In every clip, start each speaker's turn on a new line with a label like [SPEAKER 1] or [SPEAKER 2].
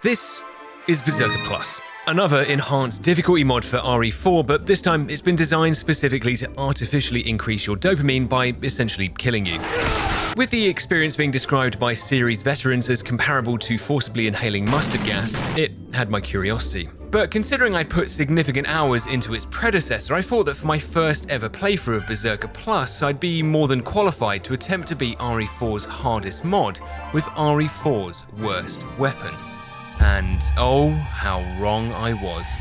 [SPEAKER 1] This is Berserker Plus, another enhanced difficulty mod for RE4, but this time it's been designed specifically to artificially increase your dopamine by essentially killing you. With the experience being described by series veterans as comparable to forcibly inhaling mustard gas, it had my curiosity. But considering I put significant hours into its predecessor, I thought that for my first ever playthrough of Berserker Plus, I'd be more than qualified to attempt to beat RE4's hardest mod with RE4's worst weapon. And oh, how wrong I was.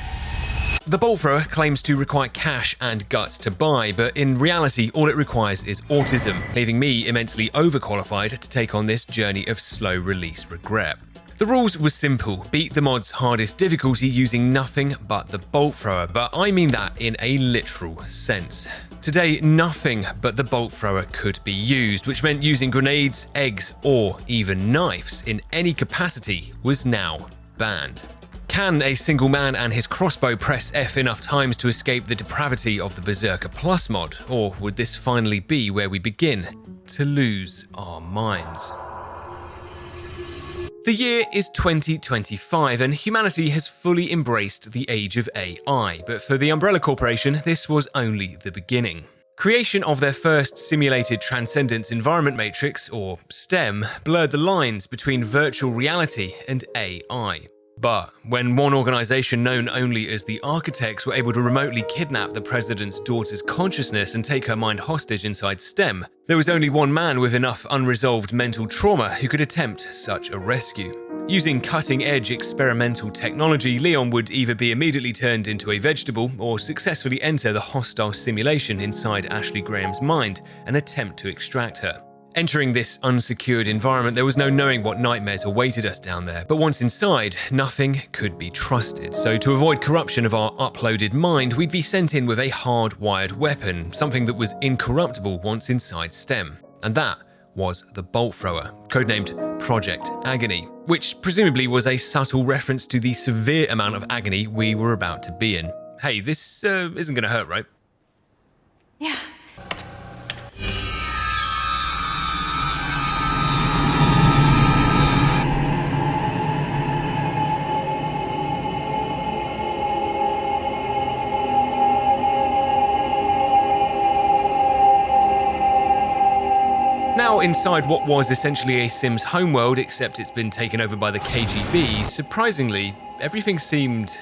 [SPEAKER 1] The bolt thrower claims to require cash and guts to buy, but in reality all it requires is autism, leaving me immensely overqualified to take on this journey of slow release regret. The rules were simple: beat the mod's hardest difficulty using nothing but the bolt thrower, but I mean that in a literal sense. Today, nothing but the bolt thrower could be used, which meant using grenades, eggs, or even knives in any capacity was now banned. Can a single man and his crossbow press F enough times to escape the depravity of the Berserker Plus mod, or would this finally be where we begin to lose our minds? The year is 2025 and humanity has fully embraced the age of AI, but for the Umbrella Corporation, this was only the beginning. Creation of their first simulated transcendence environment matrix, or STEM, blurred the lines between virtual reality and AI. But when one organization known only as the Architects were able to remotely kidnap the president's daughter's consciousness and take her mind hostage inside STEM, there was only one man with enough unresolved mental trauma who could attempt such a rescue. Using cutting-edge experimental technology, Leon would either be immediately turned into a vegetable or successfully enter the hostile simulation inside Ashley Graham's mind and attempt to extract her. Entering this unsecured environment, there was no knowing what nightmares awaited us down there, but once inside, nothing could be trusted. So to avoid corruption of our uploaded mind, we'd be sent in with a hardwired weapon, something that was incorruptible once inside STEM. And that was the bolt thrower, codenamed Project Agony, which presumably was a subtle reference to the severe amount of agony we were about to be in. Hey, this isn't gonna hurt, right?
[SPEAKER 2] Yeah.
[SPEAKER 1] Now inside what was essentially a Sims homeworld, except it's been taken over by the KGB, surprisingly, everything seemed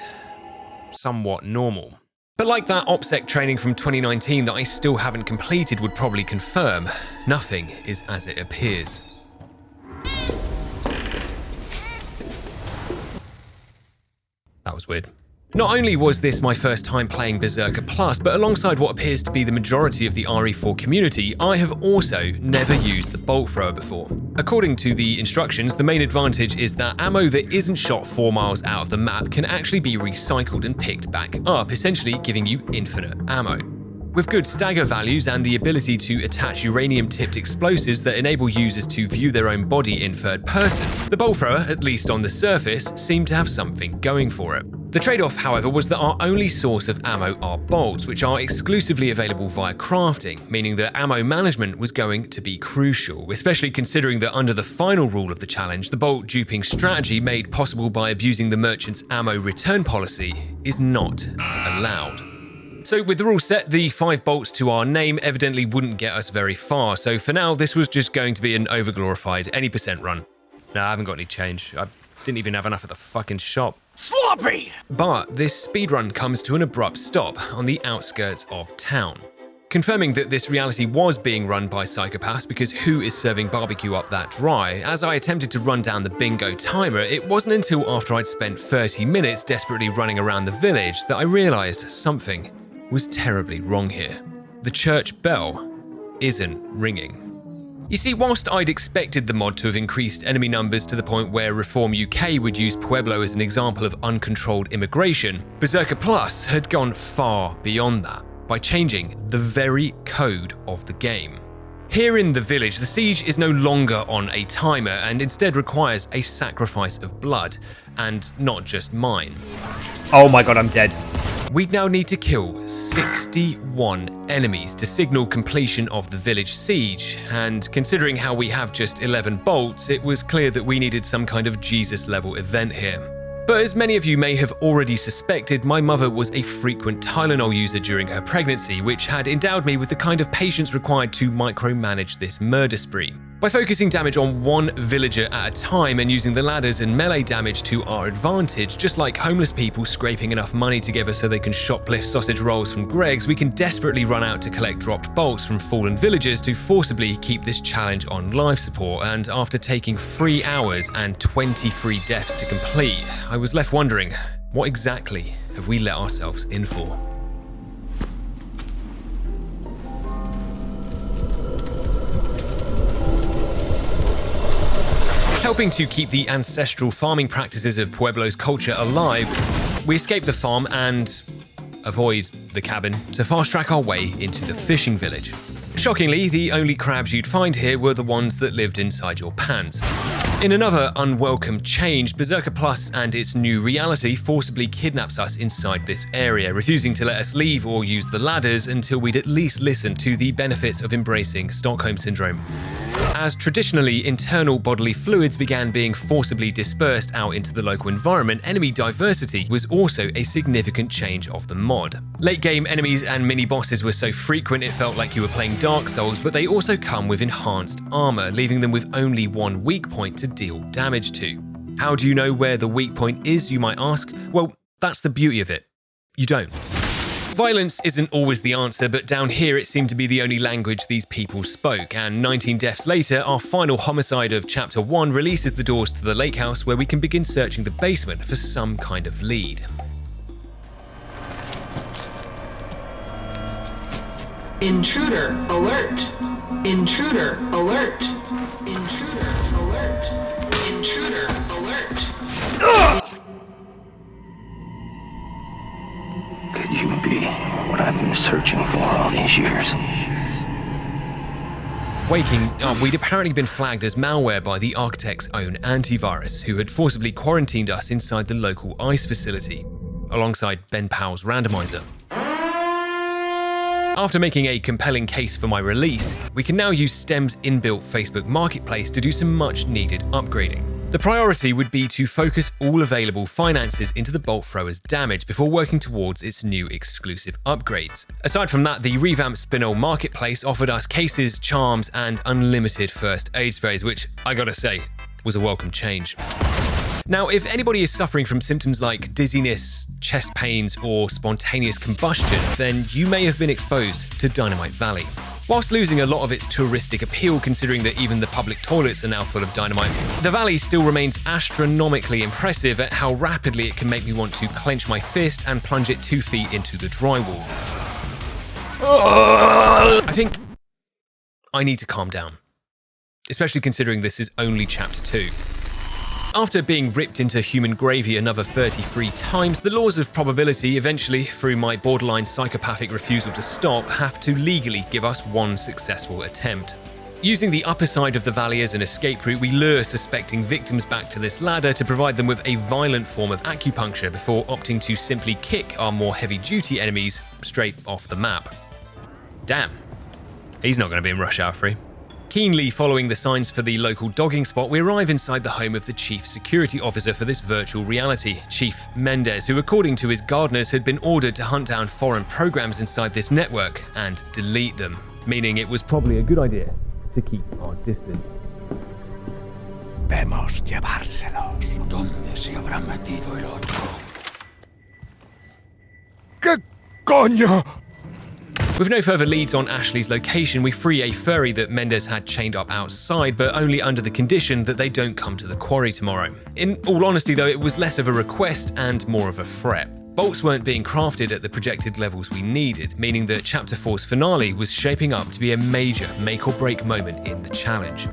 [SPEAKER 1] somewhat normal. But like that OPSEC training from 2019 that I still haven't completed would probably confirm, nothing is as it appears. That was weird. Not only was this my first time playing Berserker Plus, but alongside what appears to be the majority of the RE4 community, I have also never used the bolt thrower before. According to the instructions, the main advantage is that ammo that isn't shot 4 miles out of the map can actually be recycled and picked back up, essentially giving you infinite ammo. With good stagger values and the ability to attach uranium-tipped explosives that enable users to view their own body in third person, the bolt thrower, at least on the surface, seemed to have something going for it. The trade-off, however, was that our only source of ammo are bolts, which are exclusively available via crafting, meaning that ammo management was going to be crucial, especially considering that under the final rule of the challenge, the bolt duping strategy made possible by abusing the merchant's ammo return policy is not allowed. So with the rule set, the 5 bolts to our name evidently wouldn't get us very far, so for now this was just going to be an overglorified any percent run. Nah, I haven't got any change. I didn't even have enough at the fucking shop.
[SPEAKER 3] Sloppy!
[SPEAKER 1] But this speedrun comes to an abrupt stop on the outskirts of town. Confirming that this reality was being run by psychopaths, because who is serving barbecue up that dry? As I attempted to run down the bingo timer, it wasn't until after I'd spent 30 minutes desperately running around the village that I realized something was terribly wrong here. The church bell isn't ringing. You see, whilst I'd expected the mod to have increased enemy numbers to the point where Reform UK would use Pueblo as an example of uncontrolled immigration, Berserker Plus had gone far beyond that by changing the very code of the game. Here in the village, the siege is no longer on a timer and instead requires a sacrifice of blood, and not just mine.
[SPEAKER 3] Oh my god, I'm dead.
[SPEAKER 1] We'd now need to kill 61 enemies to signal completion of the village siege, and considering how we have just 11 bolts, it was clear that we needed some kind of Jesus-level event here. But as many of you may have already suspected, my mother was a frequent Tylenol user during her pregnancy, which had endowed me with the kind of patience required to micromanage this murder spree. By focusing damage on one villager at a time and using the ladders and melee damage to our advantage, just like homeless people scraping enough money together so they can shoplift sausage rolls from Greg's, we can desperately run out to collect dropped bolts from fallen villagers to forcibly keep this challenge on life support, and after taking 3 hours and 23 deaths to complete, I was left wondering, what exactly have we let ourselves in for? Helping to keep the ancestral farming practices of Pueblo's culture alive, we escape the farm and avoid the cabin to fast-track our way into the fishing village. Shockingly, the only crabs you'd find here were the ones that lived inside your pants. In another unwelcome change, Berserker Plus and its new reality forcibly kidnaps us inside this area, refusing to let us leave or use the ladders until we'd at least listen to the benefits of embracing Stockholm Syndrome. As traditionally internal bodily fluids began being forcibly dispersed out into the local environment, enemy diversity was also a significant change of the mod. Late-game enemies and mini-bosses were so frequent it felt like you were playing Dark Souls, but they also come with enhanced armor, leaving them with only one weak point to deal damage to. How do you know where the weak point is, you might ask? Well, that's the beauty of it. You don't. Violence isn't always the answer, but down here it seemed to be the only language these people spoke, and 19 deaths later, our final homicide of Chapter 1 releases the doors to the lake house where we can begin searching the basement for some kind of lead.
[SPEAKER 2] Intruder alert! Intruder alert! Intruder alert! Intruder alert!
[SPEAKER 3] Could you be what I've been searching for all these years?
[SPEAKER 1] Waking up, we'd apparently been flagged as malware by the architect's own antivirus, who had forcibly quarantined us inside the local ICE facility, alongside Ben Powell's randomizer. After making a compelling case for my release, we can now use STEM's inbuilt Facebook Marketplace to do some much-needed upgrading. The priority would be to focus all available finances into the bolt thrower's damage before working towards its new exclusive upgrades. Aside from that, the revamped Spinel Marketplace offered us cases, charms, and unlimited first aid sprays, which, I gotta say, was a welcome change. Now, if anybody is suffering from symptoms like dizziness, chest pains, or spontaneous combustion, then you may have been exposed to Dynamite Valley. Whilst losing a lot of its touristic appeal considering that even the public toilets are now full of dynamite, the valley still remains astronomically impressive at how rapidly it can make me want to clench my fist and plunge it 2 feet into the drywall. I think I need to calm down, especially considering this is only Chapter 2. After being ripped into human gravy another 33 times, the laws of probability eventually, through my borderline psychopathic refusal to stop, have to legally give us one successful attempt. Using the upper side of the valley as an escape route, we lure suspecting victims back to this ladder to provide them with a violent form of acupuncture before opting to simply kick our more heavy-duty enemies straight off the map. Damn, he's not going to be in Rush Hour 3. Keenly following the signs for the local dogging spot, we arrive inside the home of the chief security officer for this virtual reality, Chief Mendez, who according to his gardeners had been ordered to hunt down foreign programs inside this network and delete them, meaning it was probably a good idea to keep our distance.
[SPEAKER 4] Debemos llevárselos. ¿Dónde se habrá metido el otro? ¿Qué coño?
[SPEAKER 1] With no further leads on Ashley's location, we free a furry that Mendez had chained up outside, but only under the condition that they don't come to the quarry tomorrow. In all honesty though, it was less of a request and more of a threat. Bolts weren't being crafted at the projected levels we needed, meaning that Chapter 4's finale was shaping up to be a major make or break moment in the challenge.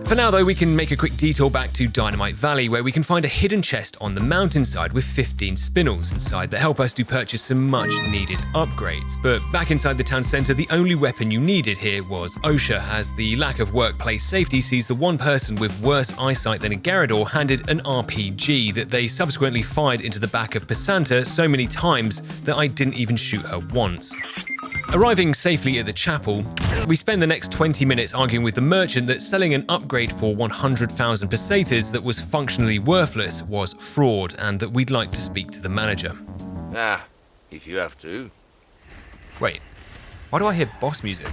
[SPEAKER 1] For now though, we can make a quick detour back to Dynamite Valley, where we can find a hidden chest on the mountainside with 15 spinels inside that help us to purchase some much needed upgrades. But back inside the town centre, the only weapon you needed here was OSHA, as the lack of workplace safety sees the one person with worse eyesight than a Garrador handed an RPG that they subsequently fired into the back of Passanta so many times that I didn't even shoot her once. Arriving safely at the chapel, we spend the next 20 minutes arguing with the merchant that selling an upgrade for 100,000 pesetas that was functionally worthless was fraud, and that we'd like to speak to the manager.
[SPEAKER 5] Ah, if you have to.
[SPEAKER 1] Wait, why do I hear boss music?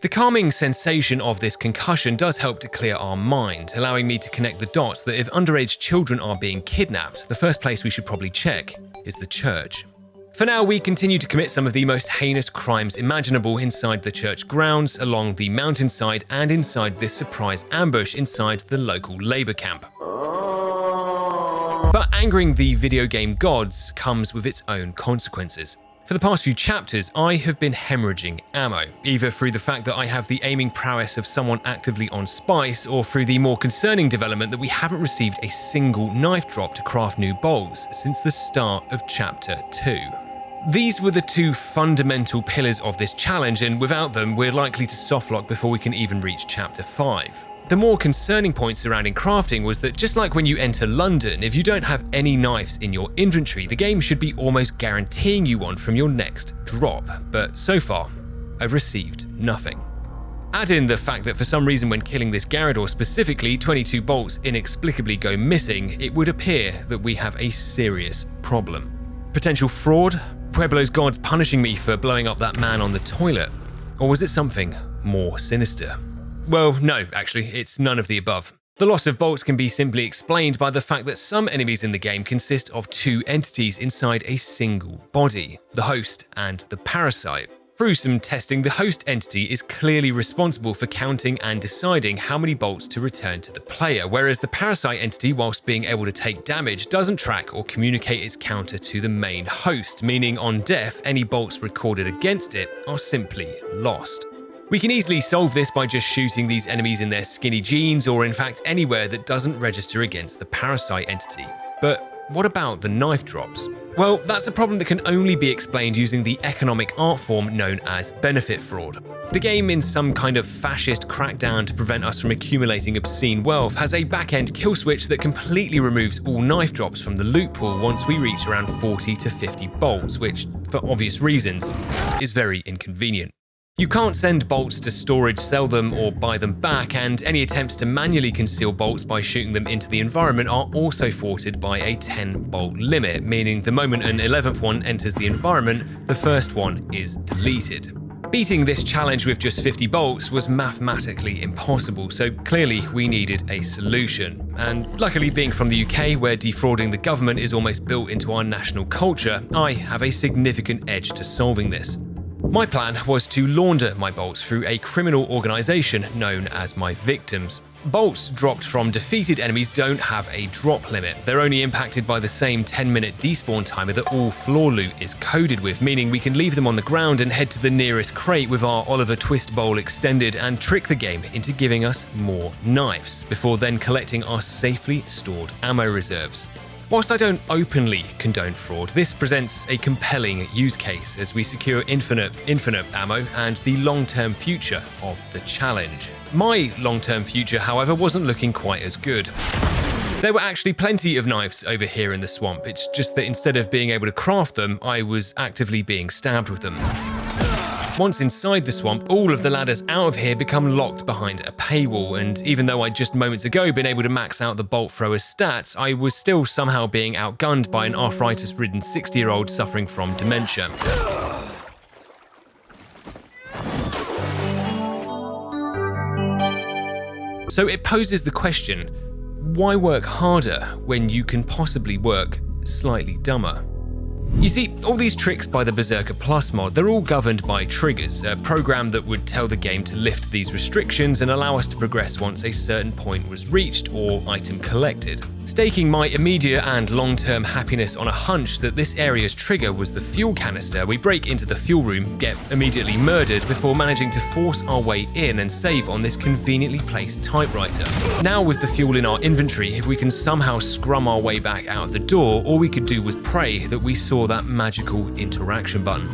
[SPEAKER 1] The calming sensation of this concussion does help to clear our mind, allowing me to connect the dots that if underage children are being kidnapped, the first place we should probably check is the church. For now, we continue to commit some of the most heinous crimes imaginable inside the church grounds, along the mountainside, and inside this surprise ambush inside the local labour camp. But angering the video game gods comes with its own consequences. For the past few chapters, I have been hemorrhaging ammo, either through the fact that I have the aiming prowess of someone actively on spice, or through the more concerning development that we haven't received a single knife drop to craft new bolts since the start of Chapter 2. These were the two fundamental pillars of this challenge, and without them, we're likely to softlock before we can even reach Chapter 5. The more concerning point surrounding crafting was that just like when you enter London, if you don't have any knives in your inventory, the game should be almost guaranteeing you one from your next drop. But so far, I've received nothing. Add in the fact that for some reason when killing this Garrador specifically, 22 bolts inexplicably go missing, it would appear that we have a serious problem. Potential fraud? Pueblo's gods punishing me for blowing up that man on the toilet? Or was it something more sinister? Well, no, actually, it's none of the above. The loss of bolts can be simply explained by the fact that some enemies in the game consist of two entities inside a single body, the host and the parasite. Through some testing, the host entity is clearly responsible for counting and deciding how many bolts to return to the player, whereas the parasite entity, whilst being able to take damage, doesn't track or communicate its counter to the main host, meaning on death, any bolts recorded against it are simply lost. We can easily solve this by just shooting these enemies in their skinny jeans, or in fact anywhere that doesn't register against the parasite entity. But what about the knife drops? Well, that's a problem that can only be explained using the economic art form known as benefit fraud. The game, in some kind of fascist crackdown to prevent us from accumulating obscene wealth, has a back-end kill switch that completely removes all knife drops from the loot pool once we reach around 40 to 50 bolts, which, for obvious reasons, is very inconvenient. You can't send bolts to storage, sell them, or buy them back, and any attempts to manually conceal bolts by shooting them into the environment are also thwarted by a 10-bolt limit, meaning the moment an 11th one enters the environment, the first one is deleted. Beating this challenge with just 50 bolts was mathematically impossible, so clearly we needed a solution. And luckily, being from the UK, where defrauding the government is almost built into our national culture, I have a significant edge to solving this. My plan was to launder my bolts through a criminal organisation known as my victims. Bolts dropped from defeated enemies don't have a drop limit. They're only impacted by the same 10-minute despawn timer that all floor loot is coded with, meaning we can leave them on the ground and head to the nearest crate with our Oliver Twist bowl extended and trick the game into giving us more knives, before then collecting our safely stored ammo reserves. Whilst I don't openly condone fraud, this presents a compelling use case as we secure infinite ammo and the long-term future of the challenge. My long-term future, however, wasn't looking quite as good. There were actually plenty of knives over here in the swamp, it's just that instead of being able to craft them, I was actively being stabbed with them. Once inside the swamp, all of the ladders out of here become locked behind a paywall, and even though I'd just moments ago been able to max out the bolt thrower's stats, I was still somehow being outgunned by an arthritis-ridden 60-year-old suffering from dementia. So it poses the question, why work harder when you can possibly work slightly dumber? You see, all these tricks by the Berserker Plus mod, they're all governed by triggers, a program that would tell the game to lift these restrictions and allow us to progress once a certain point was reached or item collected. Staking my immediate and long-term happiness on a hunch that this area's trigger was the fuel canister, we break into the fuel room, get immediately murdered before managing to force our way in and save on this conveniently placed typewriter. Now with the fuel in our inventory, if we can somehow scrum our way back out the door, all we could do was pray that we saw that magical interaction button.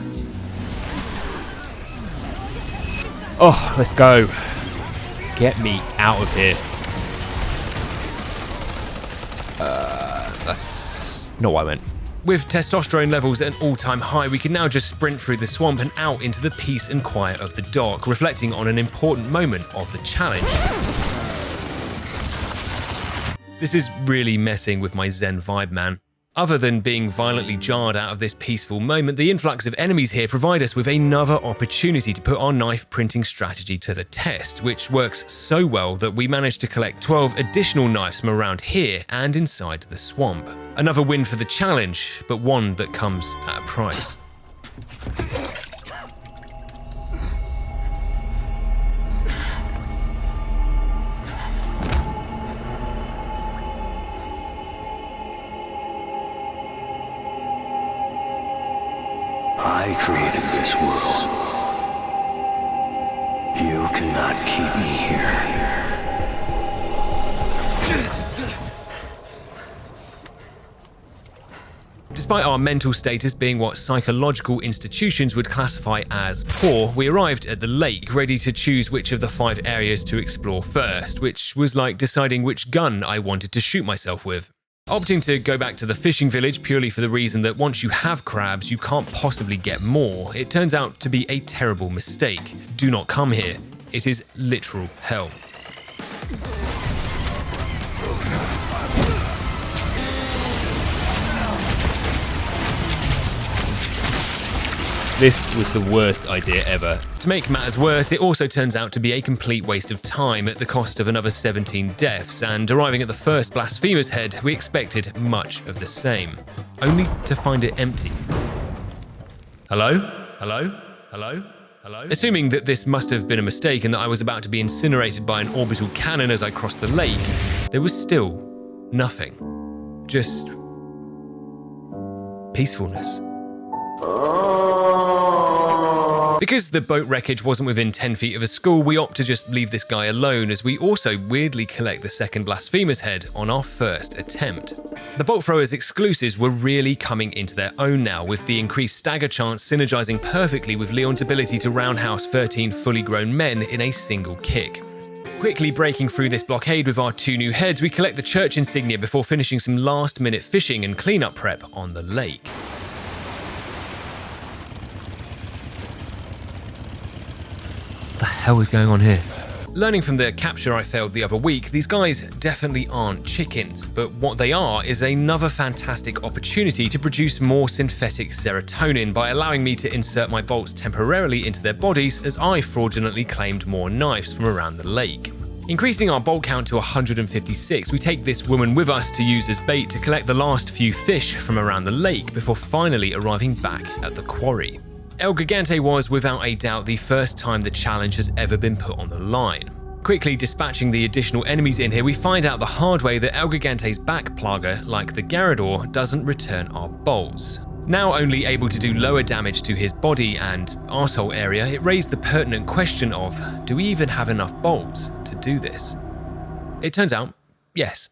[SPEAKER 6] Oh, let's go. Get me out of here. That's not what I meant.
[SPEAKER 1] With testosterone levels at an all-time high, we can now just sprint through the swamp and out into the peace and quiet of the dock, reflecting on an important moment of the challenge. This is really messing with my zen vibe, man. Other than being violently jarred out of this peaceful moment, the influx of enemies here provide us with another opportunity to put our knife printing strategy to the test, which works so well that we managed to collect 12 additional knives from around here and inside the swamp. Another win for the challenge, but one that comes at a price.
[SPEAKER 3] I created this world. You cannot keep me here.
[SPEAKER 1] Despite our mental status being what psychological institutions would classify as poor, we arrived at the lake ready to choose which of the 5 areas to explore first, which was like deciding which gun I wanted to shoot myself with. Opting to go back to the fishing village purely for the reason that once you have crabs, you can't possibly get more, it turns out to be a terrible mistake. Do not come here. It is literal hell.
[SPEAKER 6] This was the worst idea ever.
[SPEAKER 1] To make matters worse, it also turns out to be a complete waste of time at the cost of another 17 deaths, and arriving at the first blasphemer's head, we expected much of the same, only to find it empty. Hello? Hello? Hello? Hello? Assuming that this must have been a mistake and that I was about to be incinerated by an orbital cannon as I crossed the lake, there was still nothing. Just peacefulness. Because the boat wreckage wasn't within 10 feet of a school, we opt to just leave this guy alone as we also weirdly collect the second blasphemer's head on our first attempt. The bolt throwers exclusives were really coming into their own now, with the increased stagger chance synergizing perfectly with Leon's ability to roundhouse 13 fully grown men in a single kick. Quickly breaking through this blockade with our 2 new heads, we collect the church insignia before finishing some last-minute fishing and cleanup prep on the lake. What the hell is going on here? Learning from the capture I failed the other week, these guys definitely aren't chickens, but what they are is another fantastic opportunity to produce more synthetic serotonin by allowing me to insert my bolts temporarily into their bodies as I fraudulently claimed more knives from around the lake. Increasing our bolt count to 156, we take this woman with us to use as bait to collect the last few fish from around the lake before finally arriving back at the quarry. El Gigante was, without a doubt, the first time the challenge has ever been put on the line. Quickly dispatching the additional enemies in here, we find out the hard way that El Gigante's back plaga, like the Garrador, doesn't return our bolts. Now only able to do lower damage to his body and arsehole area, it raised the pertinent question of, do we even have enough bolts to do this? It turns out, yes.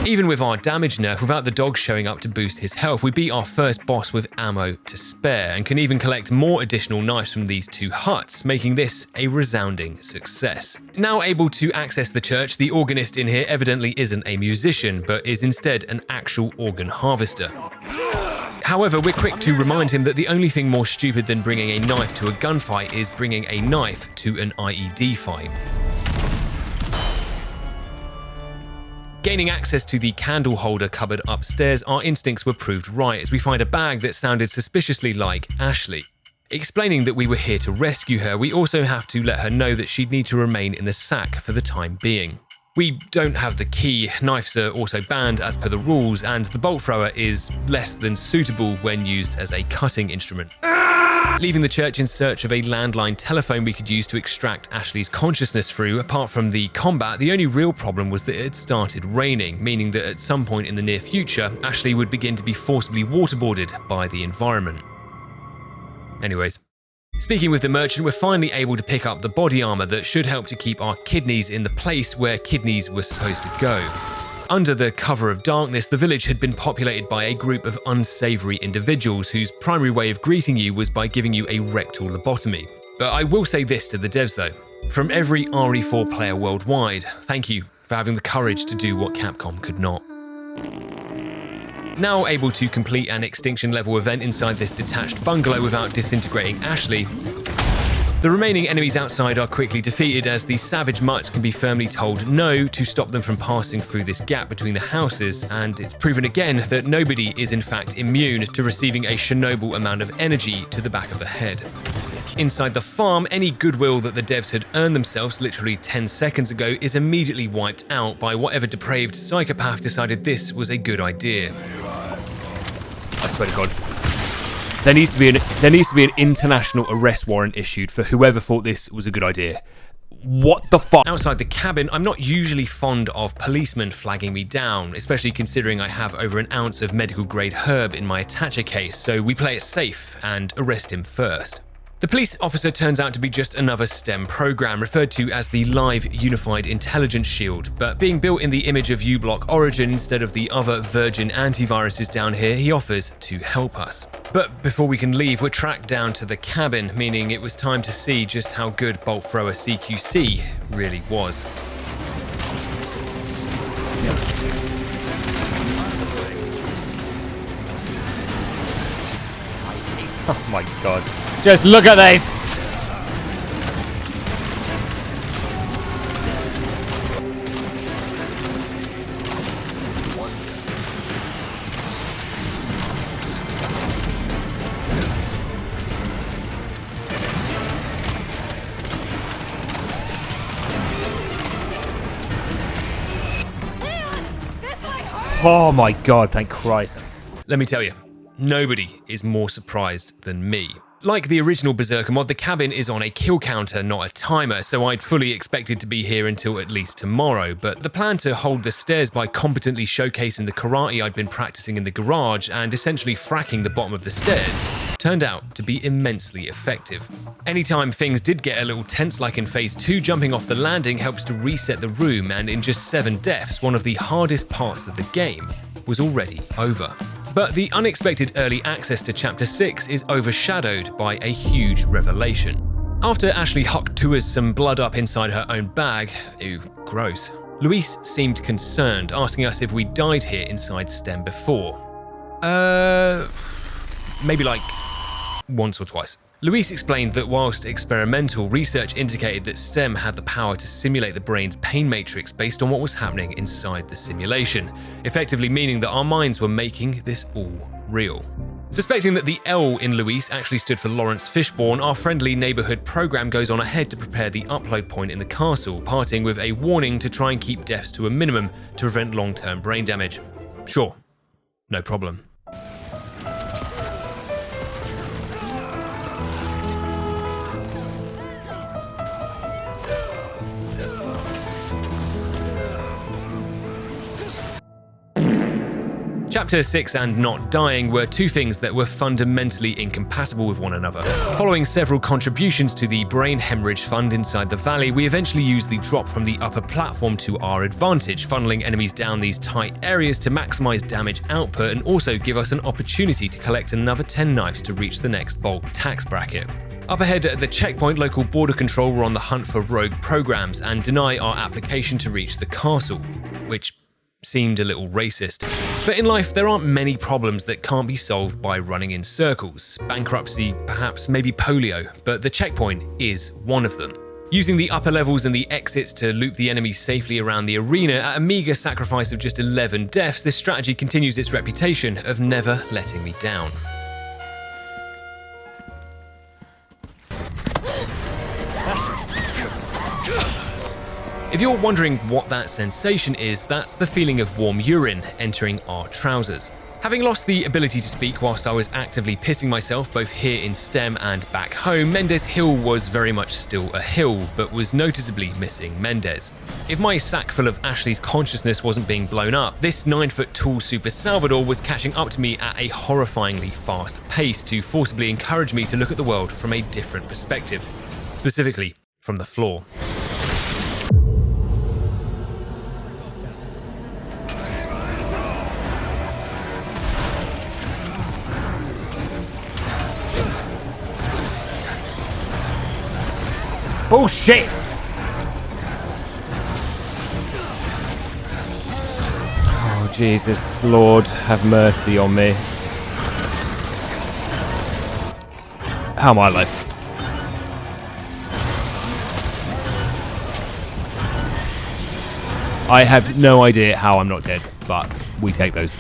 [SPEAKER 1] Even with our damage nerf, without the dog showing up to boost his health, we beat our first boss with ammo to spare and can even collect more additional knives from these 2 huts, making this a resounding success. Now able to access the church, the organist in here evidently isn't a musician, but is instead an actual organ harvester. However, we're quick to remind him that the only thing more stupid than bringing a knife to a gunfight is bringing a knife to an IED fight. Gaining access to the candle holder cupboard upstairs, our instincts were proved right as we find a bag that sounded suspiciously like Ashley. Explaining that we were here to rescue her, we also have to let her know that she'd need to remain in the sack for the time being. We don't have the key, knives are also banned as per the rules, and the bolt thrower is less than suitable when used as a cutting instrument. leaving the church in search of a landline telephone we could use to extract Ashley's consciousness through. Apart from the combat, the only real problem was that it had started raining, meaning that at some point in the near future, Ashley would begin to be forcibly waterboarded by the environment. Anyways, speaking with the merchant, we're finally able to pick up the body armor that should help to keep our kidneys in the place where kidneys were supposed to go. Under the cover of darkness, the village had been populated by a group of unsavory individuals whose primary way of greeting you was by giving you a rectal lobotomy. But I will say this to the devs though. From every RE4 player worldwide, thank you for having the courage to do what Capcom could not. Now able to complete an extinction level event inside this detached bungalow without disintegrating Ashley, the remaining enemies outside are quickly defeated as the savage mutts can be firmly told no to stop them from passing through this gap between the houses, and it's proven again that nobody is in fact immune to receiving a Chernobyl amount of energy to the back of the head. Inside the farm, any goodwill that the devs had earned themselves literally 10 seconds ago is immediately wiped out by whatever depraved psychopath decided this was a good idea.
[SPEAKER 6] I swear to God. There needs to be an international arrest warrant issued for whoever thought this was a good idea. What the fuck?
[SPEAKER 1] Outside the cabin, I'm not usually fond of policemen flagging me down, especially considering I have over an ounce of medical grade herb in my attacher case, so we play it safe and arrest him first. The police officer turns out to be just another STEM program referred to as the Live Unified Intelligence Shield, but being built in the image of uBlock Origin instead of the other virgin antiviruses down here, he offers to help us. But before we can leave, we're tracked down to the cabin, meaning it was time to see just how good Bolt Thrower CQC really was.
[SPEAKER 6] Oh my God. Just look at this! Oh my God, thank Christ.
[SPEAKER 1] Let me tell you, nobody is more surprised than me. Like the original Berserker mod, the cabin is on a kill counter, not a timer, so I'd fully expected to be here until at least tomorrow, but the plan to hold the stairs by competently showcasing the karate I'd been practicing in the garage and essentially fracking the bottom of the stairs turned out to be immensely effective. Anytime things did get a little tense, like in Phase 2, jumping off the landing helps to reset the room, and in just 7 deaths, one of the hardest parts of the game was already over. But the unexpected early access to Chapter 6 is overshadowed by a huge revelation. After Ashley hucked to us some blood up inside her own bag, ew, gross, Luis seemed concerned, asking us if we died here inside STEM before. Maybe like once or twice. Luis explained that whilst experimental, research indicated that STEM had the power to simulate the brain's pain matrix based on what was happening inside the simulation, effectively meaning that our minds were making this all real. Suspecting that the L in Luis actually stood for Lawrence Fishburne, our friendly neighbourhood program goes on ahead to prepare the upload point in the castle, parting with a warning to try and keep deaths to a minimum to prevent long-term brain damage. Sure, no problem. Chapter 6 and not dying were two things that were fundamentally incompatible with one another. Following several contributions to the brain hemorrhage fund inside the valley, we eventually used the drop from the upper platform to our advantage, funneling enemies down these tight areas to maximize damage output and also give us an opportunity to collect another 10 knives to reach the next bulk tax bracket. Up ahead at the checkpoint, local border control were on the hunt for rogue programs and deny our application to reach the castle, which seemed a little racist. But in life, there aren't many problems that can't be solved by running in circles. Bankruptcy, perhaps, maybe polio, but the checkpoint is one of them. Using the upper levels and the exits to loop the enemies safely around the arena at a meager sacrifice of just 11 deaths, this strategy continues its reputation of never letting me down. If you're wondering what that sensation is, that's the feeling of warm urine entering our trousers. Having lost the ability to speak whilst I was actively pissing myself both here in STEM and back home, Mendez Hill was very much still a hill, but was noticeably missing Mendez. If my sack full of Ashley's consciousness wasn't being blown up, this 9-foot tall Super Salvador was catching up to me at a horrifyingly fast pace to forcibly encourage me to look at the world from a different perspective, specifically from the floor.
[SPEAKER 6] Bullshit! Oh, Jesus, Lord, have mercy on me. How am I alive? I have no idea how I'm not dead, but we take those.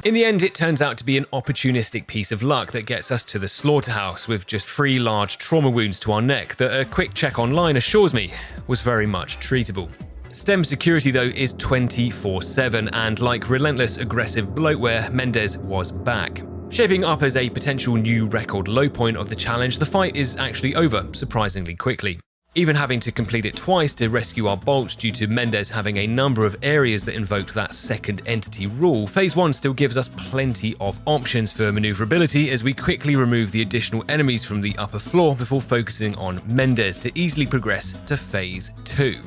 [SPEAKER 1] In the end, it turns out to be an opportunistic piece of luck that gets us to the slaughterhouse with just 3 large trauma wounds to our neck that a quick check online assures me was very much treatable. STEM security though is 24/7 and like relentless aggressive bloatware, Mendez was back. Shaping up as a potential new record low point of the challenge, the fight is actually over surprisingly quickly. Even having to complete it twice to rescue our bolts due to Mendez having a number of areas that invoked that second entity rule, Phase 1 still gives us plenty of options for maneuverability as we quickly remove the additional enemies from the upper floor before focusing on Mendez to easily progress to Phase 2.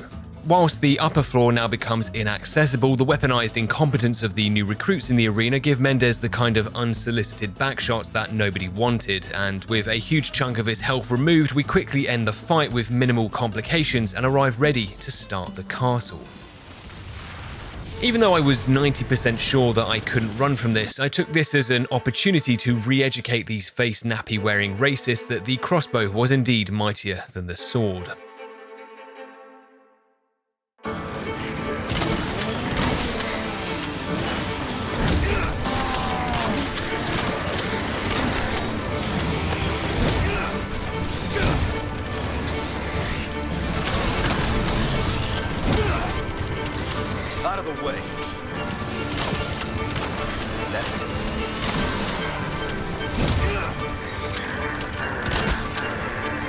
[SPEAKER 1] Whilst the upper floor now becomes inaccessible, the weaponized incompetence of the new recruits in the arena give Mendez the kind of unsolicited backshots that nobody wanted, and with a huge chunk of his health removed, we quickly end the fight with minimal complications and arrive ready to start the castle. Even though I was 90% sure that I couldn't run from this, I took this as an opportunity to re-educate these face nappy wearing racists that the crossbow was indeed mightier than the sword.
[SPEAKER 3] Out of the way.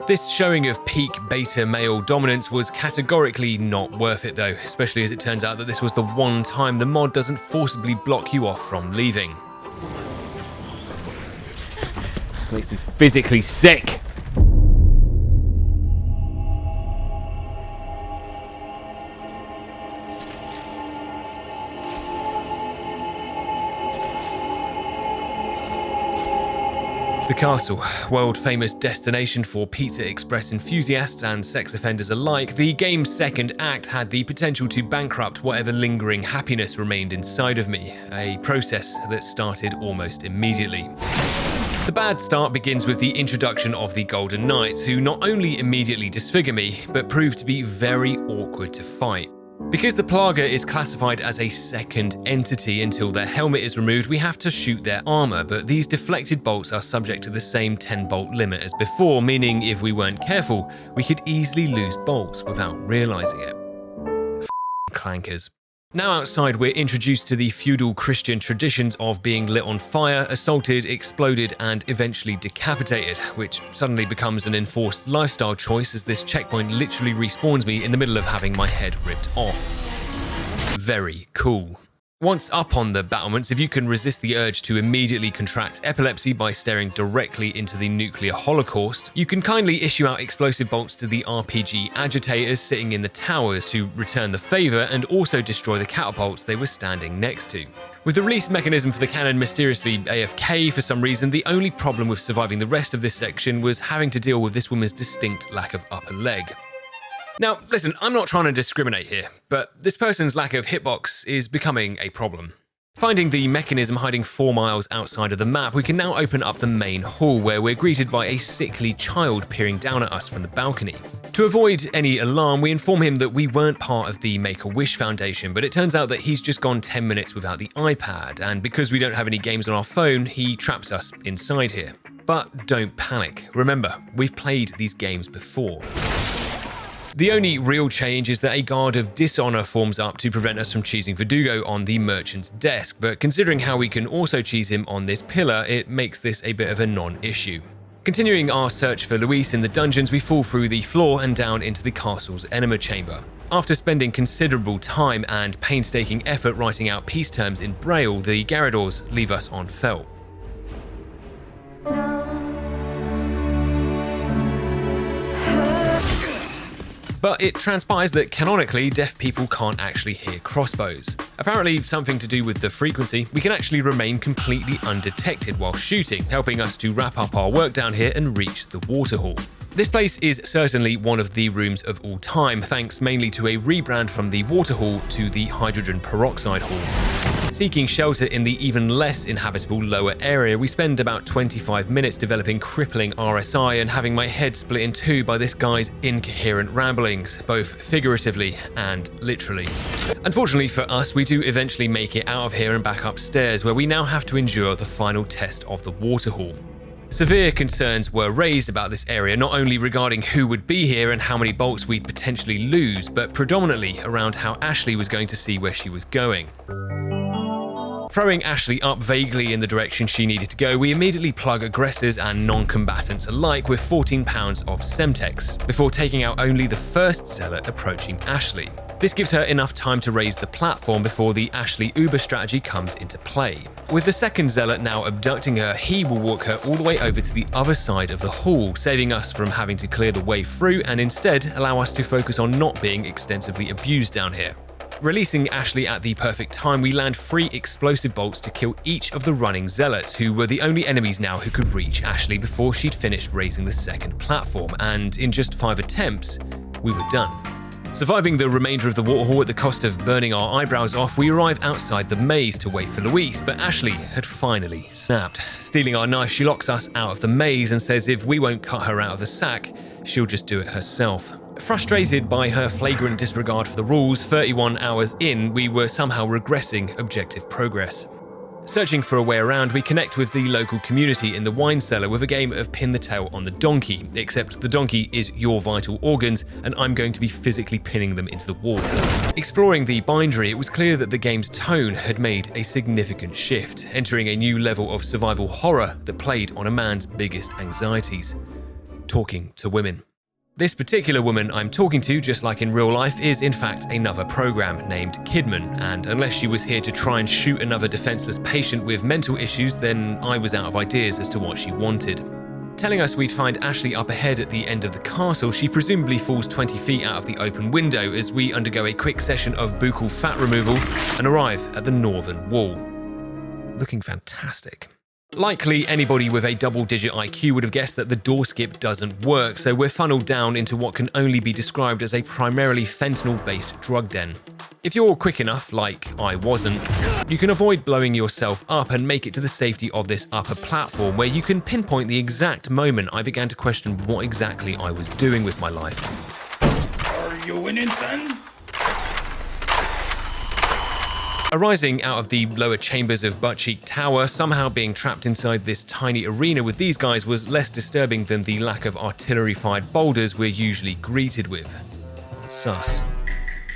[SPEAKER 1] This showing of peak beta male dominance was categorically not worth it though, especially as it turns out that this was the one time the mod doesn't forcibly block you off from leaving.
[SPEAKER 6] This makes me physically sick.
[SPEAKER 1] The castle, world-famous destination for Pizza Express enthusiasts and sex offenders alike, the game's second act had the potential to bankrupt whatever lingering happiness remained inside of me, a process that started almost immediately. The bad start begins with the introduction of the Golden Knights, who not only immediately disfigure me, but prove to be very awkward to fight. Because the Plaga is classified as a second entity until their helmet is removed, we have to shoot their armor, but these deflected bolts are subject to the same 10-bolt limit as before, meaning if we weren't careful, we could easily lose bolts without realizing it. Clankers. Now outside, we're introduced to the feudal Christian traditions of being lit on fire, assaulted, exploded, and eventually decapitated, which suddenly becomes an enforced lifestyle choice as this checkpoint literally respawns me in the middle of having my head ripped off. Very cool. Once up on the battlements, if you can resist the urge to immediately contract epilepsy by staring directly into the nuclear holocaust, you can kindly issue out explosive bolts to the RPG agitators sitting in the towers to return the favour and also destroy the catapults they were standing next to. With the release mechanism for the cannon mysteriously AFK for some reason, the only problem with surviving the rest of this section was having to deal with this woman's distinct lack of upper leg. Now, listen, I'm not trying to discriminate here, but this person's lack of hitbox is becoming a problem. Finding the mechanism hiding 4 miles outside of the map, we can now open up the main hall where we're greeted by a sickly child peering down at us from the balcony. To avoid any alarm, we inform him that we weren't part of the Make-A-Wish Foundation, but it turns out that he's just gone 10 minutes without the iPad, and because we don't have any games on our phone, he traps us inside here. But don't panic. Remember, we've played these games before. The only real change is that a guard of dishonor forms up to prevent us from cheesing Verdugo on the merchant's desk, but considering how we can also cheese him on this pillar, it makes this a bit of a non-issue. Continuing our search for Luis in the dungeons, we fall through the floor and down into the castle's enema chamber. After spending considerable time and painstaking effort writing out peace terms in Braille, the Garradors leave us on felt. But it transpires that canonically, deaf people can't actually hear crossbows. Apparently something to do with the frequency, we can actually remain completely undetected while shooting, helping us to wrap up our work down here and reach the water hall. This place is certainly one of the rooms of all time, thanks mainly to a rebrand from the water hall to the hydrogen peroxide hall. Seeking shelter in the even less inhabitable lower area, we spend about 25 minutes developing crippling RSI and having my head split in two by this guy's incoherent ramblings, both figuratively and literally. Unfortunately for us, we do eventually make it out of here and back upstairs, where we now have to endure the final test of the water hall. Severe concerns were raised about this area, not only regarding who would be here and how many bolts we'd potentially lose, but predominantly around how Ashley was going to see where she was going. Throwing Ashley up vaguely in the direction she needed to go, we immediately plug aggressors and non-combatants alike with 14 pounds of Semtex, before taking out only the first zealot approaching Ashley. This gives her enough time to raise the platform before the Ashley Uber strategy comes into play. With the second zealot now abducting her, he will walk her all the way over to the other side of the hall, saving us from having to clear the way through and instead allow us to focus on not being extensively abused down here. Releasing Ashley at the perfect time, we land 3 explosive bolts to kill each of the running zealots, who were the only enemies now who could reach Ashley before she'd finished raising the second platform, and in just 5 attempts, we were done. Surviving the remainder of the waterhall at the cost of burning our eyebrows off, we arrive outside the maze to wait for Luis, but Ashley had finally snapped. Stealing our knife, she locks us out of the maze and says if we won't cut her out of the sack, she'll just do it herself. Frustrated by her flagrant disregard for the rules, 31 hours in, we were somehow regressing objective progress. Searching for a way around, we connect with the local community in the wine cellar with a game of pin the tail on the donkey, except the donkey is your vital organs and I'm going to be physically pinning them into the wall. Exploring the bindery, it was clear that the game's tone had made a significant shift, entering a new level of survival horror that played on a man's biggest anxieties: talking to women. This particular woman I'm talking to, just like in real life, is in fact another program named Kidman, and unless she was here to try and shoot another defenseless patient with mental issues, then I was out of ideas as to what she wanted. Telling us we'd find Ashley up ahead at the end of the castle, she presumably falls 20 feet out of the open window as we undergo a quick session of buccal fat removal and arrive at the northern wall. Looking fantastic. Likely anybody with a double-digit IQ would have guessed that the door skip doesn't work, so we're funneled down into what can only be described as a primarily fentanyl-based drug den. If you're quick enough, like I wasn't, you can avoid blowing yourself up and make it to the safety of this upper platform, where you can pinpoint the exact moment I began to question what exactly I was doing with my life.
[SPEAKER 4] Are you winning, son?
[SPEAKER 1] Arising out of the lower chambers of Buttcheek Tower, somehow being trapped inside this tiny arena with these guys was less disturbing than the lack of artillery-fired boulders we're usually greeted with. Sus.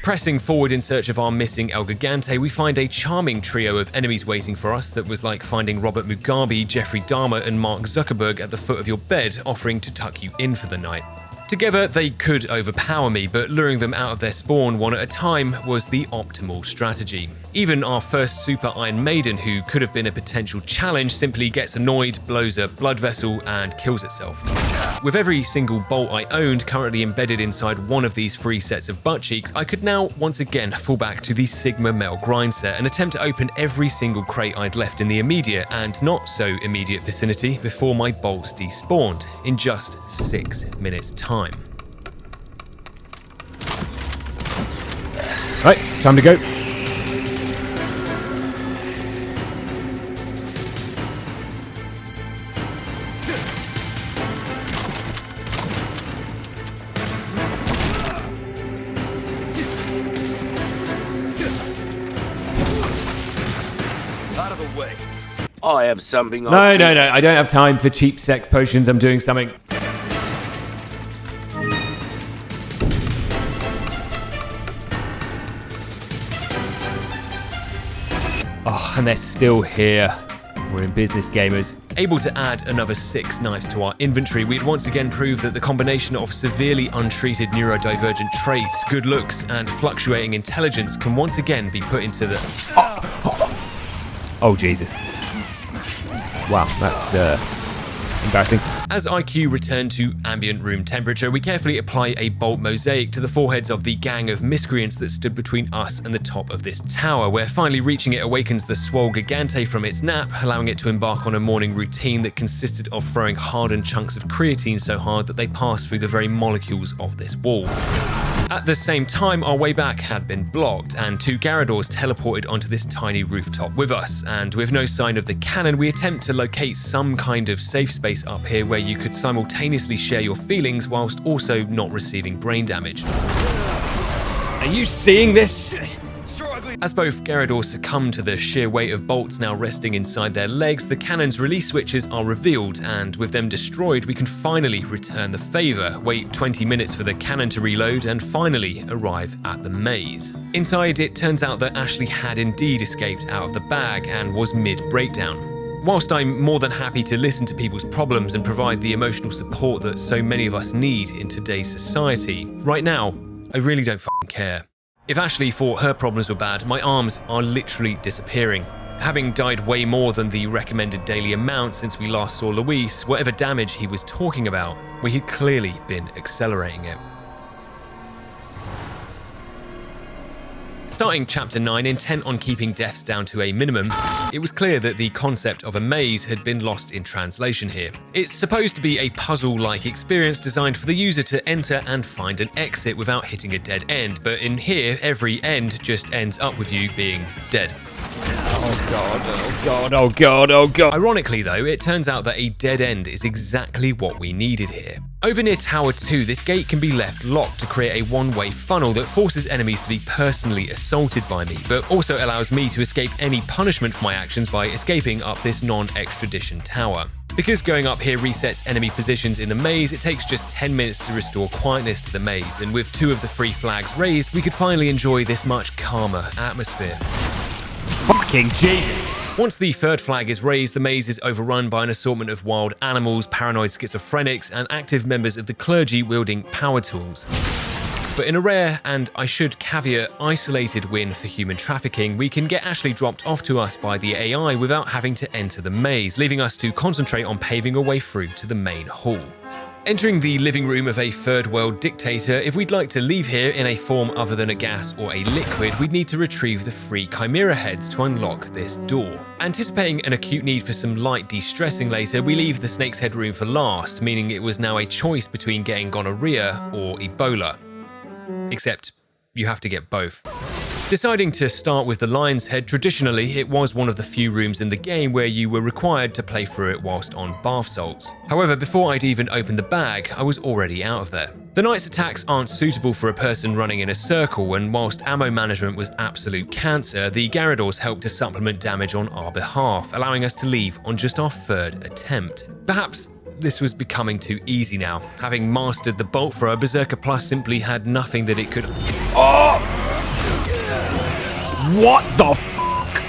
[SPEAKER 1] Pressing forward in search of our missing El Gigante, we find a charming trio of enemies waiting for us that was like finding Robert Mugabe, Jeffrey Dahmer and Mark Zuckerberg at the foot of your bed offering to tuck you in for the night. Together, they could overpower me, but luring them out of their spawn one at a time was the optimal strategy. Even our first Super Iron Maiden, who could have been a potential challenge, simply gets annoyed, blows a blood vessel, and kills itself. With every single bolt I owned currently embedded inside one of these 3 sets of butt cheeks, I could now once again fall back to the Sigma Mel grind set and attempt to open every single crate I'd left in the immediate and not so immediate vicinity before my bolts despawned in just 6 minutes time.
[SPEAKER 6] Right, time to go.
[SPEAKER 5] Out of the way. I have something.
[SPEAKER 6] No, I don't have time for cheap sex potions. I'm doing something. Oh, and they're still here. We're in business, gamers.
[SPEAKER 1] Able to add another 6 knives to our inventory, we'd once again prove that the combination of severely untreated neurodivergent traits, good looks, and fluctuating intelligence can once again be put into the...
[SPEAKER 6] Oh, Jesus. Wow, that's embarrassing.
[SPEAKER 1] As IQ returned to ambient room temperature, we carefully apply a bolt mosaic to the foreheads of the gang of miscreants that stood between us and the top of this tower, where finally reaching it awakens the swole gigante from its nap, allowing it to embark on a morning routine that consisted of throwing hardened chunks of creatine so hard that they passed through the very molecules of this wall. At the same time, our way back had been blocked, and 2 Garradors teleported onto this tiny rooftop with us, and with no sign of the cannon, we attempt to locate some kind of safe space up here where you could simultaneously share your feelings whilst also not receiving brain damage.
[SPEAKER 6] Are you seeing this?
[SPEAKER 1] As both Garradors succumb to the sheer weight of bolts now resting inside their legs, the cannon's release switches are revealed, and with them destroyed, we can finally return the favour, wait 20 minutes for the cannon to reload, and finally arrive at the maze. Inside, it turns out that Ashley had indeed escaped out of the bag and was mid-breakdown. Whilst I'm more than happy to listen to people's problems and provide the emotional support that so many of us need in today's society, right now, I really don't fucking care. If Ashley thought her problems were bad, my arms are literally disappearing. Having died way more than the recommended daily amount since we last saw Luis, whatever damage he was talking about, we had clearly been accelerating it. Starting Chapter 9, intent on keeping deaths down to a minimum, it was clear that the concept of a maze had been lost in translation here. It's supposed to be a puzzle-like experience designed for the user to enter and find an exit without hitting a dead end, but in here, every end just ends up with you being dead.
[SPEAKER 6] Oh god, oh god, oh god, oh god.
[SPEAKER 1] Ironically though, it turns out that a dead end is exactly what we needed here. Over near Tower 2, this gate can be left locked to create a one-way funnel that forces enemies to be personally assaulted by me, but also allows me to escape any punishment for my actions by escaping up this non-extradition tower. Because going up here resets enemy positions in the maze, it takes just 10 minutes to restore quietness to the maze, and with 2 of the 3 flags raised, we could finally enjoy this much calmer atmosphere.
[SPEAKER 6] Fucking Jesus.
[SPEAKER 1] Once the 3rd flag is raised, the maze is overrun by an assortment of wild animals, paranoid schizophrenics, and active members of the clergy wielding power tools. But in a rare, and I should caveat, isolated win for human trafficking, we can get Ashley dropped off to us by the AI without having to enter the maze, leaving us to concentrate on paving a way through to the main hall. Entering the living room of a third world dictator, if we'd like to leave here in a form other than a gas or a liquid, we'd need to retrieve the 3 Chimera heads to unlock this door. Anticipating an acute need for some light de-stressing later, we leave the Snake's Head room for last, meaning it was now a choice between getting gonorrhea or Ebola. Except, you have to get both. Deciding to start with the Lion's Head, traditionally it was one of the few rooms in the game where you were required to play through it whilst on bath salts. However, before I'd even opened the bag, I was already out of there. The Knight's attacks aren't suitable for a person running in a circle, and whilst ammo management was absolute cancer, the Garradors helped to supplement damage on our behalf, allowing us to leave on just our 3rd attempt. Perhaps this was becoming too easy now. Having mastered the bolt thrower, Berserker Plus simply had nothing that it could...
[SPEAKER 6] Oh! What the fuck?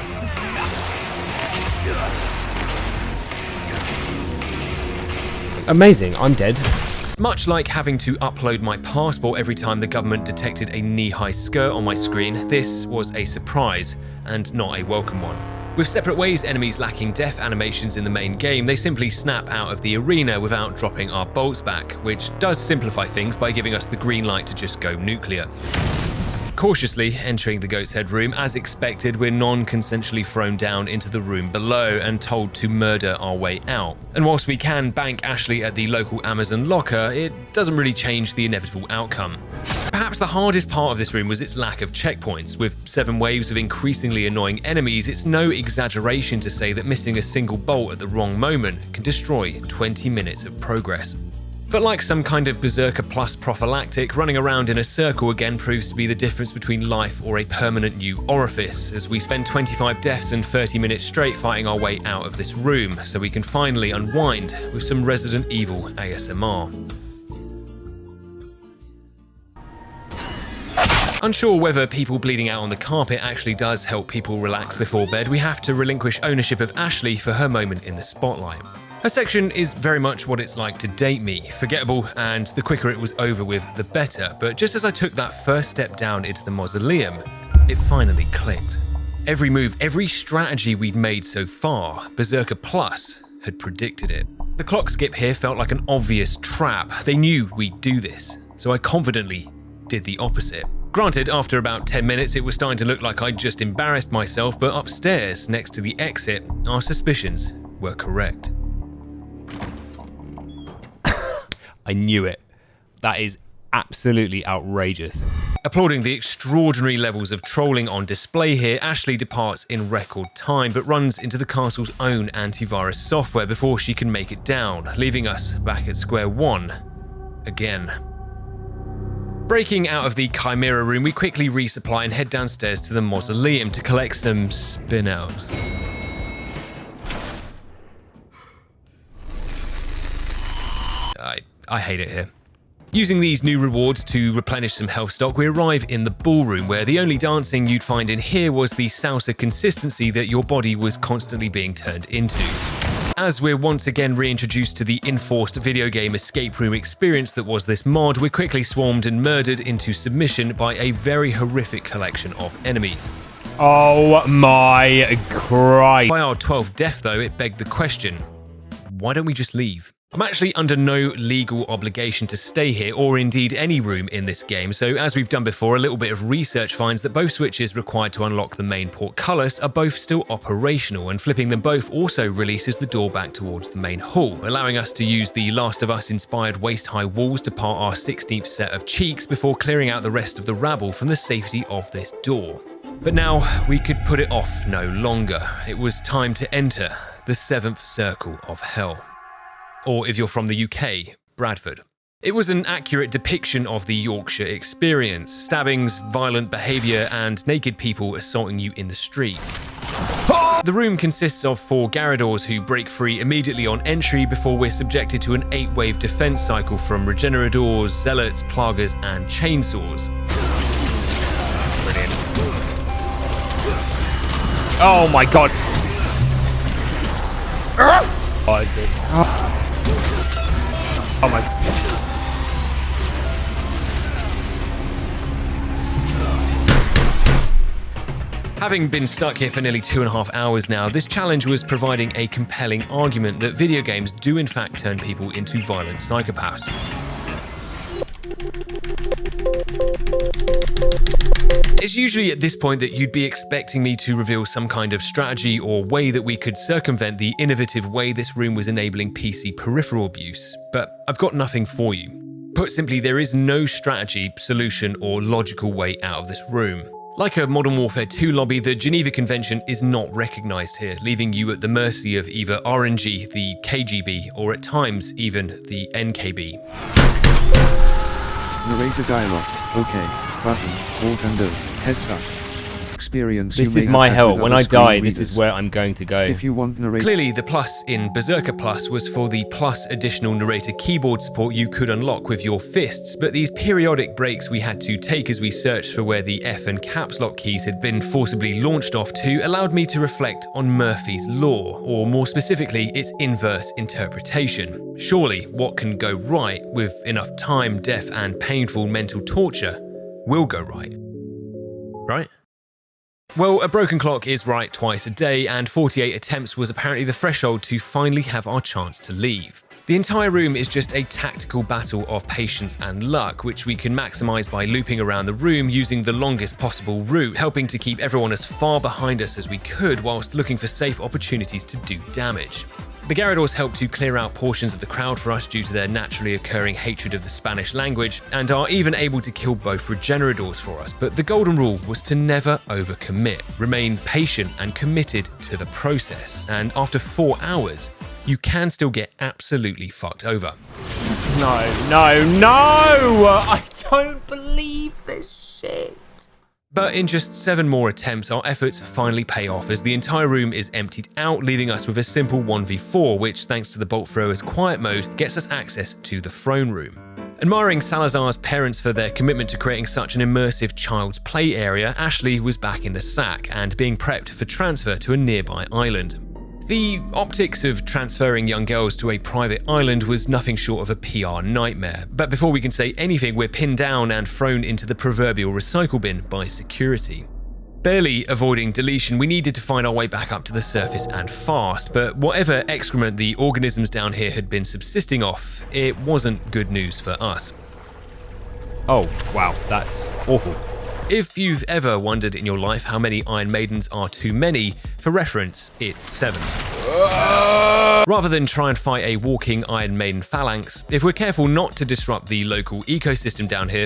[SPEAKER 6] Amazing, I'm dead.
[SPEAKER 1] Much like having to upload my passport every time the government detected a knee-high skirt on my screen, this was a surprise, and not a welcome one. With separate ways enemies lacking death animations in the main game, they simply snap out of the arena without dropping our bolts back, which does simplify things by giving us the green light to just go nuclear. Cautiously entering the Goat's Head room, as expected, we're non-consensually thrown down into the room below and told to murder our way out. And whilst we can bank Ashley at the local Amazon locker, it doesn't really change the inevitable outcome. Perhaps the hardest part of this room was its lack of checkpoints. With 7 waves of increasingly annoying enemies, it's no exaggeration to say that missing a single bolt at the wrong moment can destroy 20 minutes of progress. But like some kind of Berserker Plus prophylactic, running around in a circle again proves to be the difference between life or a permanent new orifice, as we spend 25 deaths and 30 minutes straight fighting our way out of this room, so we can finally unwind with some Resident Evil ASMR. Unsure whether people bleeding out on the carpet actually does help people relax before bed, we have to relinquish ownership of Ashley for her moment in the spotlight. Her section is very much what it's like to date me, forgettable, and the quicker it was over with, the better. But just as I took that first step down into the mausoleum, it finally clicked. Every move, every strategy we'd made so far, Berserker Plus had predicted it. The clock skip here felt like an obvious trap. They knew we'd do this, so I confidently did the opposite. Granted, after about 10 minutes, it was starting to look like I'd just embarrassed myself, but upstairs, next to the exit, our suspicions were correct.
[SPEAKER 6] I knew it. That is absolutely outrageous.
[SPEAKER 1] Applauding the extraordinary levels of trolling on display here, Ashley departs in record time, but runs into the castle's own antivirus software before she can make it down, leaving us back at square one again. Breaking out of the Chimera room, we quickly resupply and head downstairs to the mausoleum to collect some spin-outs. I hate it here. Using these new rewards to replenish some health stock, we arrive in the ballroom, where the only dancing you'd find in here was the salsa consistency that your body was constantly being turned into. As we're once again reintroduced to the enforced video game escape room experience that was this mod, we're quickly swarmed and murdered into submission by a very horrific collection of enemies.
[SPEAKER 6] Oh my Christ.
[SPEAKER 1] By our 12th death though, it begged the question, why don't we just leave? I'm actually under no legal obligation to stay here, or indeed any room in this game, so as we've done before, a little bit of research finds that both switches required to unlock the main portcullis are both still operational, and flipping them both also releases the door back towards the main hall, allowing us to use the Last of Us inspired waist-high walls to part our 16th set of cheeks before clearing out the rest of the rabble from the safety of this door. But now, we could put it off no longer. It was time to enter the 7th circle of hell. Or if you're from the UK, Bradford. It was an accurate depiction of the Yorkshire experience: stabbings, violent behaviour, and naked people assaulting you in the street. The room consists of 4 Garradors who break free immediately on entry before we're subjected to an 8-wave defense cycle from Regeneradors, Zealots, Plagas, and Chainsaws.
[SPEAKER 6] Brilliant. Oh my god. Oh my.
[SPEAKER 1] Having been stuck here for nearly 2.5 hours now, this challenge was providing a compelling argument that video games do in fact turn people into violent psychopaths. It's usually at this point that you'd be expecting me to reveal some kind of strategy or way that we could circumvent the innovative way this room was enabling PC peripheral abuse, but I've got nothing for you. Put simply, there is no strategy, solution, or logical way out of this room. Like a Modern Warfare 2 lobby, the Geneva Convention is not recognised here, leaving you at the mercy of either RNG, the KGB, or at times even the NKB.
[SPEAKER 7] Narrator dialogue. Okay. Button. Alt and O. Heads up. Experience.
[SPEAKER 6] This is my hell. When I die, this is where I'm going to go.
[SPEAKER 7] If you want narrator.
[SPEAKER 1] Clearly, the plus in Berserker Plus was for the plus additional narrator keyboard support you could unlock with your fists, but these periodic breaks we had to take as we searched for where the F and caps lock keys had been forcibly launched off to allowed me to reflect on Murphy's Law, or more specifically, its inverse interpretation. Surely, what can go right with enough time, death, and painful mental torture will go right. Right? Well, a broken clock is right twice a day, and 48 attempts was apparently the threshold to finally have our chance to leave. The entire room is just a tactical battle of patience and luck, which we can maximise by looping around the room using the longest possible route, helping to keep everyone as far behind us as we could whilst looking for safe opportunities to do damage. The Garradors helped to clear out portions of the crowd for us due to their naturally occurring hatred of the Spanish language, and are even able to kill both Regeneradors for us, but the golden rule was to never overcommit, remain patient and committed to the process, and after 4 hours, you can still get absolutely fucked over.
[SPEAKER 6] No, no, no! I don't believe this shit.
[SPEAKER 1] But in just 7 more attempts, our efforts finally pay off as the entire room is emptied out, leaving us with a simple 1v4, which, thanks to the Bolt Thrower's quiet mode, gets us access to the throne room. Admiring Salazar's parents for their commitment to creating such an immersive child's play area, Ashley was back in the sack and being prepped for transfer to a nearby island. The optics of transferring young girls to a private island was nothing short of a PR nightmare, but before we can say anything, we're pinned down and thrown into the proverbial recycle bin by security. Barely avoiding deletion, we needed to find our way back up to the surface and fast, but whatever excrement the organisms down here had been subsisting off, it wasn't good news for us.
[SPEAKER 6] Oh, wow, that's awful.
[SPEAKER 1] If you've ever wondered in your life how many Iron Maidens are too many, for reference, it's 7. Rather than try and fight a walking Iron Maiden phalanx, if we're careful not to disrupt the local ecosystem down here,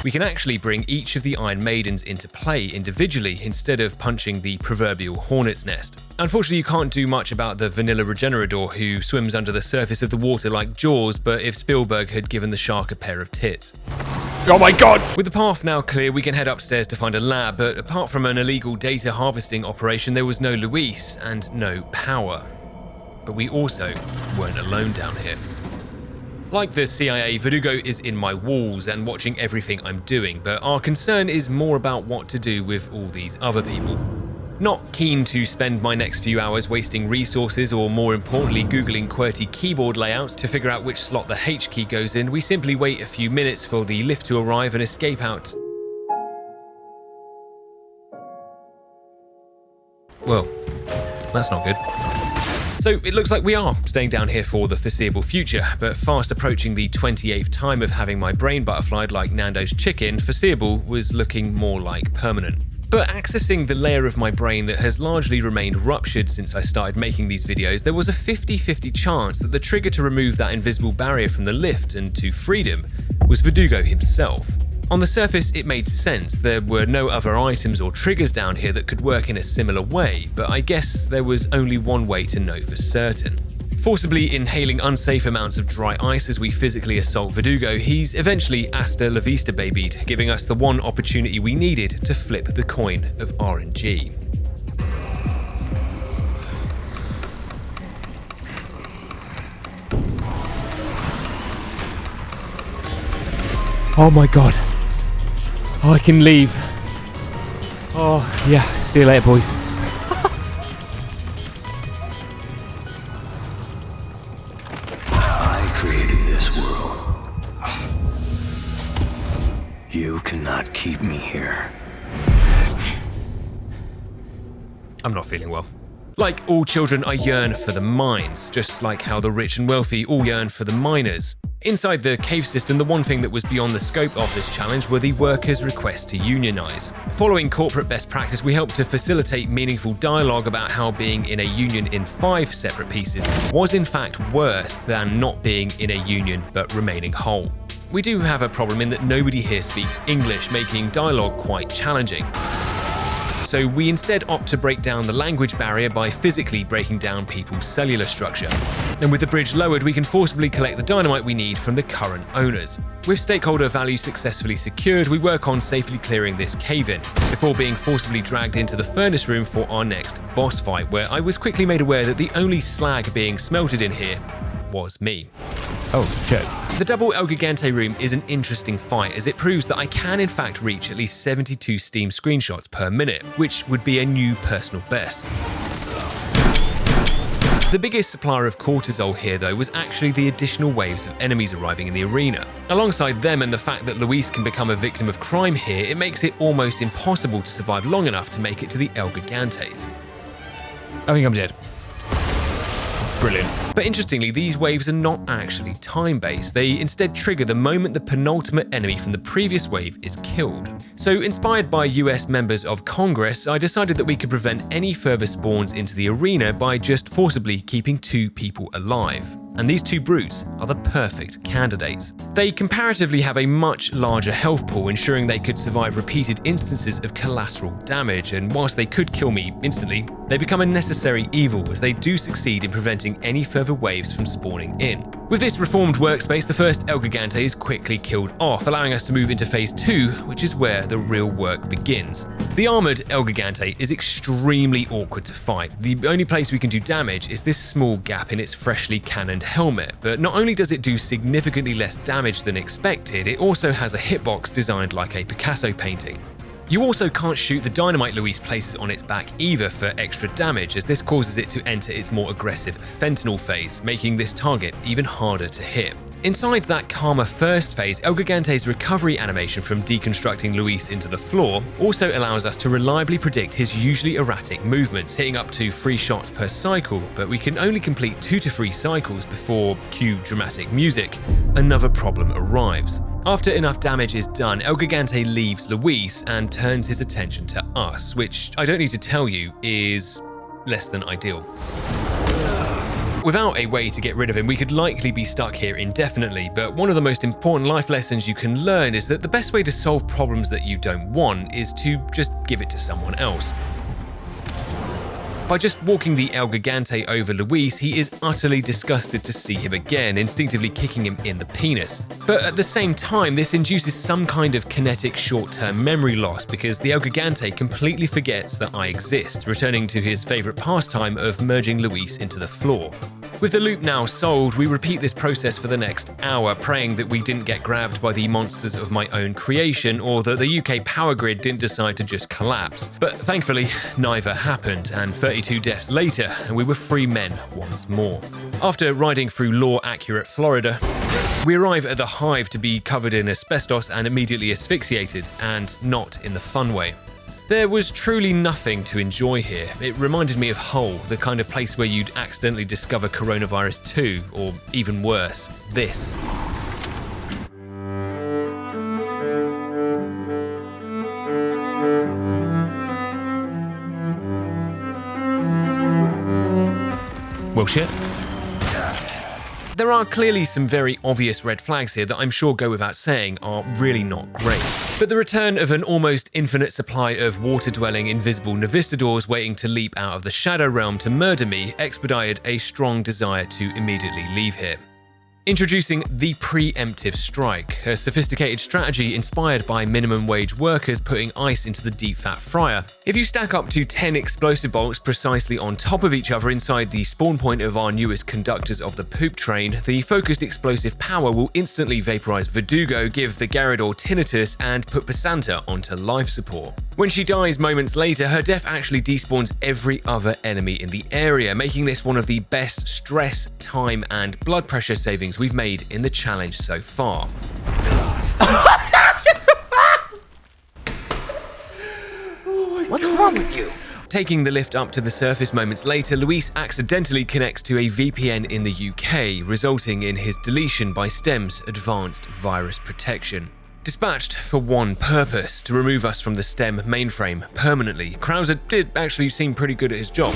[SPEAKER 1] we can actually bring each of the Iron Maidens into play individually instead of punching the proverbial hornet's nest. Unfortunately, you can't do much about the vanilla Regenerador who swims under the surface of the water like Jaws, but if Spielberg had given the shark a pair of tits.
[SPEAKER 6] Oh my god!
[SPEAKER 1] With the path now clear, we can head upstairs to find a lab, but apart from an illegal data harvesting operation, there was no Luis and no power. But we also weren't alone down here. Like the CIA, Verdugo is in my walls and watching everything I'm doing, but our concern is more about what to do with all these other people. Not keen to spend my next few hours wasting resources or, more importantly, googling QWERTY keyboard layouts to figure out which slot the H key goes in, we simply wait a few minutes for the lift to arrive and escape out. Well, that's not good. So it looks like we are staying down here for the foreseeable future, but fast approaching the 28th time of having my brain butterflied like Nando's chicken, foreseeable was looking more like permanent. But accessing the layer of my brain that has largely remained ruptured since I started making these videos, there was a 50-50 chance that the trigger to remove that invisible barrier from the lift and to freedom was Verdugo himself. On the surface, it made sense. There were no other items or triggers down here that could work in a similar way, but I guess there was only one way to know for certain. Forcibly inhaling unsafe amounts of dry ice as we physically assault Verdugo, he's eventually hasta la vista babied, giving us the one opportunity we needed to flip the coin of RNG.
[SPEAKER 6] Oh my god. Oh, I can leave. Oh, yeah. See you later, boys.
[SPEAKER 3] I created this world. You cannot keep me here.
[SPEAKER 1] I'm not feeling well. Like all children, I yearn for the mines, just like how the rich and wealthy all yearn for the miners. Inside the cave system, the one thing that was beyond the scope of this challenge were the workers' requests to unionize. Following corporate best practice, we helped to facilitate meaningful dialogue about how being in a union in 5 separate pieces was in fact worse than not being in a union but remaining whole. We do have a problem in that nobody here speaks English, making dialogue quite challenging. So we instead opt to break down the language barrier by physically breaking down people's cellular structure. And with the bridge lowered, we can forcibly collect the dynamite we need from the current owners. With stakeholder value successfully secured, we work on safely clearing this cave-in, before being forcibly dragged into the furnace room for our next boss fight, where I was quickly made aware that the only slag being smelted in here was me.
[SPEAKER 6] Oh, shit.
[SPEAKER 1] The double El Gigante room is an interesting fight, as it proves that I can in fact reach at least 72 Steam screenshots per minute, which would be a new personal best. The biggest supplier of cortisol here though was actually the additional waves of enemies arriving in the arena. Alongside them and the fact that Luis can become a victim of crime here, it makes it almost impossible to survive long enough to make it to the El Gigantes.
[SPEAKER 6] I think I'm dead. Brilliant.
[SPEAKER 1] But interestingly, these waves are not actually time-based. They instead trigger the moment the penultimate enemy from the previous wave is killed. So inspired by US members of Congress, I decided that we could prevent any further spawns into the arena by just forcibly keeping 2 people alive. And these 2 brutes are the perfect candidates. They comparatively have a much larger health pool, ensuring they could survive repeated instances of collateral damage, and whilst they could kill me instantly, they become a necessary evil as they do succeed in preventing any further waves from spawning in. With this reformed workspace, the first El Gigante is quickly killed off, allowing us to move into phase 2, which is where the real work begins. The armoured El Gigante is extremely awkward to fight. The only place we can do damage is this small gap in its freshly cannoned helmet, but not only does it do significantly less damage than expected, it also has a hitbox designed like a Picasso painting. You also can't shoot the dynamite Luis places on its back either for extra damage, as this causes it to enter its more aggressive fentanyl phase, making this target even harder to hit. Inside that calmer first phase, El Gigante's recovery animation from deconstructing Luis into the floor also allows us to reliably predict his usually erratic movements, hitting up to 3 shots per cycle, but we can only complete 2 to 3 cycles before, cue dramatic music, another problem arrives. After enough damage is done, El Gigante leaves Luis and turns his attention to us, which I don't need to tell you is less than ideal. Without a way to get rid of him, we could likely be stuck here indefinitely, but one of the most important life lessons you can learn is that the best way to solve problems that you don't want is to just give it to someone else. By just walking the El Gigante over Luis, he is utterly disgusted to see him again, instinctively kicking him in the penis. But at the same time, this induces some kind of kinetic short-term memory loss because the El Gigante completely forgets that I exist, returning to his favourite pastime of merging Luis into the floor. With the loop now solved, we repeat this process for the next hour, praying that we didn't get grabbed by the monsters of my own creation or that the UK power grid didn't decide to just collapse. But thankfully, neither happened, and 32 deaths later, we were free men once more. After riding through law-accurate Florida, we arrive at the hive to be covered in asbestos and immediately asphyxiated, and not in the fun way. There was truly nothing to enjoy here. It reminded me of Hull, the kind of place where you'd accidentally discover coronavirus 2, or even worse, this. Well, shit. There are clearly some very obvious red flags here that I'm sure go without saying are really not great. But the return of an almost infinite supply of water-dwelling invisible Navistadors waiting to leap out of the Shadow Realm to murder me expedited a strong desire to immediately leave here. Introducing the preemptive strike, a sophisticated strategy inspired by minimum wage workers putting ice into the deep fat fryer. If you stack up to 10 explosive bolts precisely on top of each other inside the spawn point of our newest conductors of the poop train, the focused explosive power will instantly vaporize Verdugo, give the Garrador tinnitus, and put Basanta onto life support. When she dies moments later, her death actually despawns every other enemy in the area, making this one of the best stress, time, and blood pressure savings we've made in the challenge so far.
[SPEAKER 5] What's wrong with you?
[SPEAKER 1] Taking the lift up to the surface moments later, Luis accidentally connects to a VPN in the UK, resulting in his deletion by STEM's advanced virus protection. Dispatched for one purpose, to remove us from the STEM mainframe permanently, Krauser did actually seem pretty good at his job.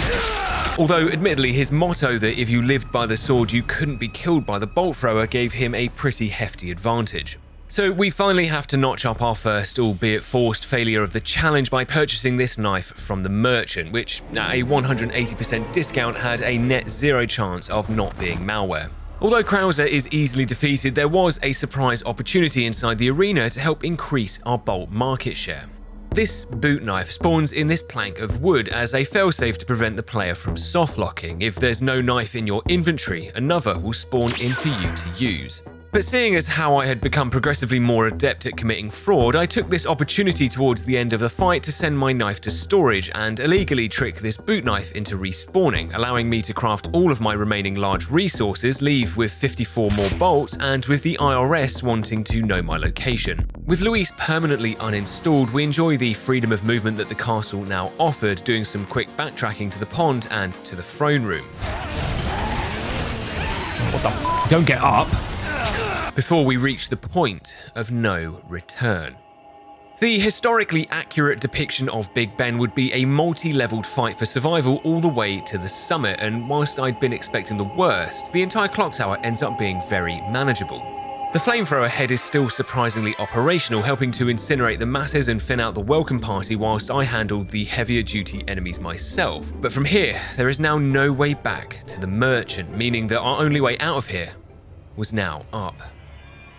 [SPEAKER 1] Although, admittedly, his motto that if you lived by the sword you couldn't be killed by the bolt thrower gave him a pretty hefty advantage. So we finally have to notch up our first, albeit forced, failure of the challenge by purchasing this knife from the merchant, which, at a 180% discount, had a net zero chance of not being malware. Although Krauser is easily defeated, there was a surprise opportunity inside the arena to help increase our bolt market share. This boot knife spawns in this plank of wood as a failsafe to prevent the player from softlocking. If there's no knife in your inventory, another will spawn in for you to use. But seeing as how I had become progressively more adept at committing fraud, I took this opportunity towards the end of the fight to send my knife to storage and illegally trick this boot knife into respawning, allowing me to craft all of my remaining large resources, leave with 54 more bolts, and with the IRS wanting to know my location. With Luis permanently uninstalled, we enjoy the freedom of movement that the castle now offered, doing some quick backtracking to the pond and to the throne room.
[SPEAKER 6] What the Don't get up!
[SPEAKER 1] Before we reach the point of no return. The historically accurate depiction of Big Ben would be a multi-leveled fight for survival all the way to the summit, and whilst I'd been expecting the worst, the entire clock tower ends up being very manageable. The flamethrower head is still surprisingly operational, helping to incinerate the masses and thin out the welcome party whilst I handled the heavier duty enemies myself. But from here, there is now no way back to the merchant, meaning that our only way out of here was now up.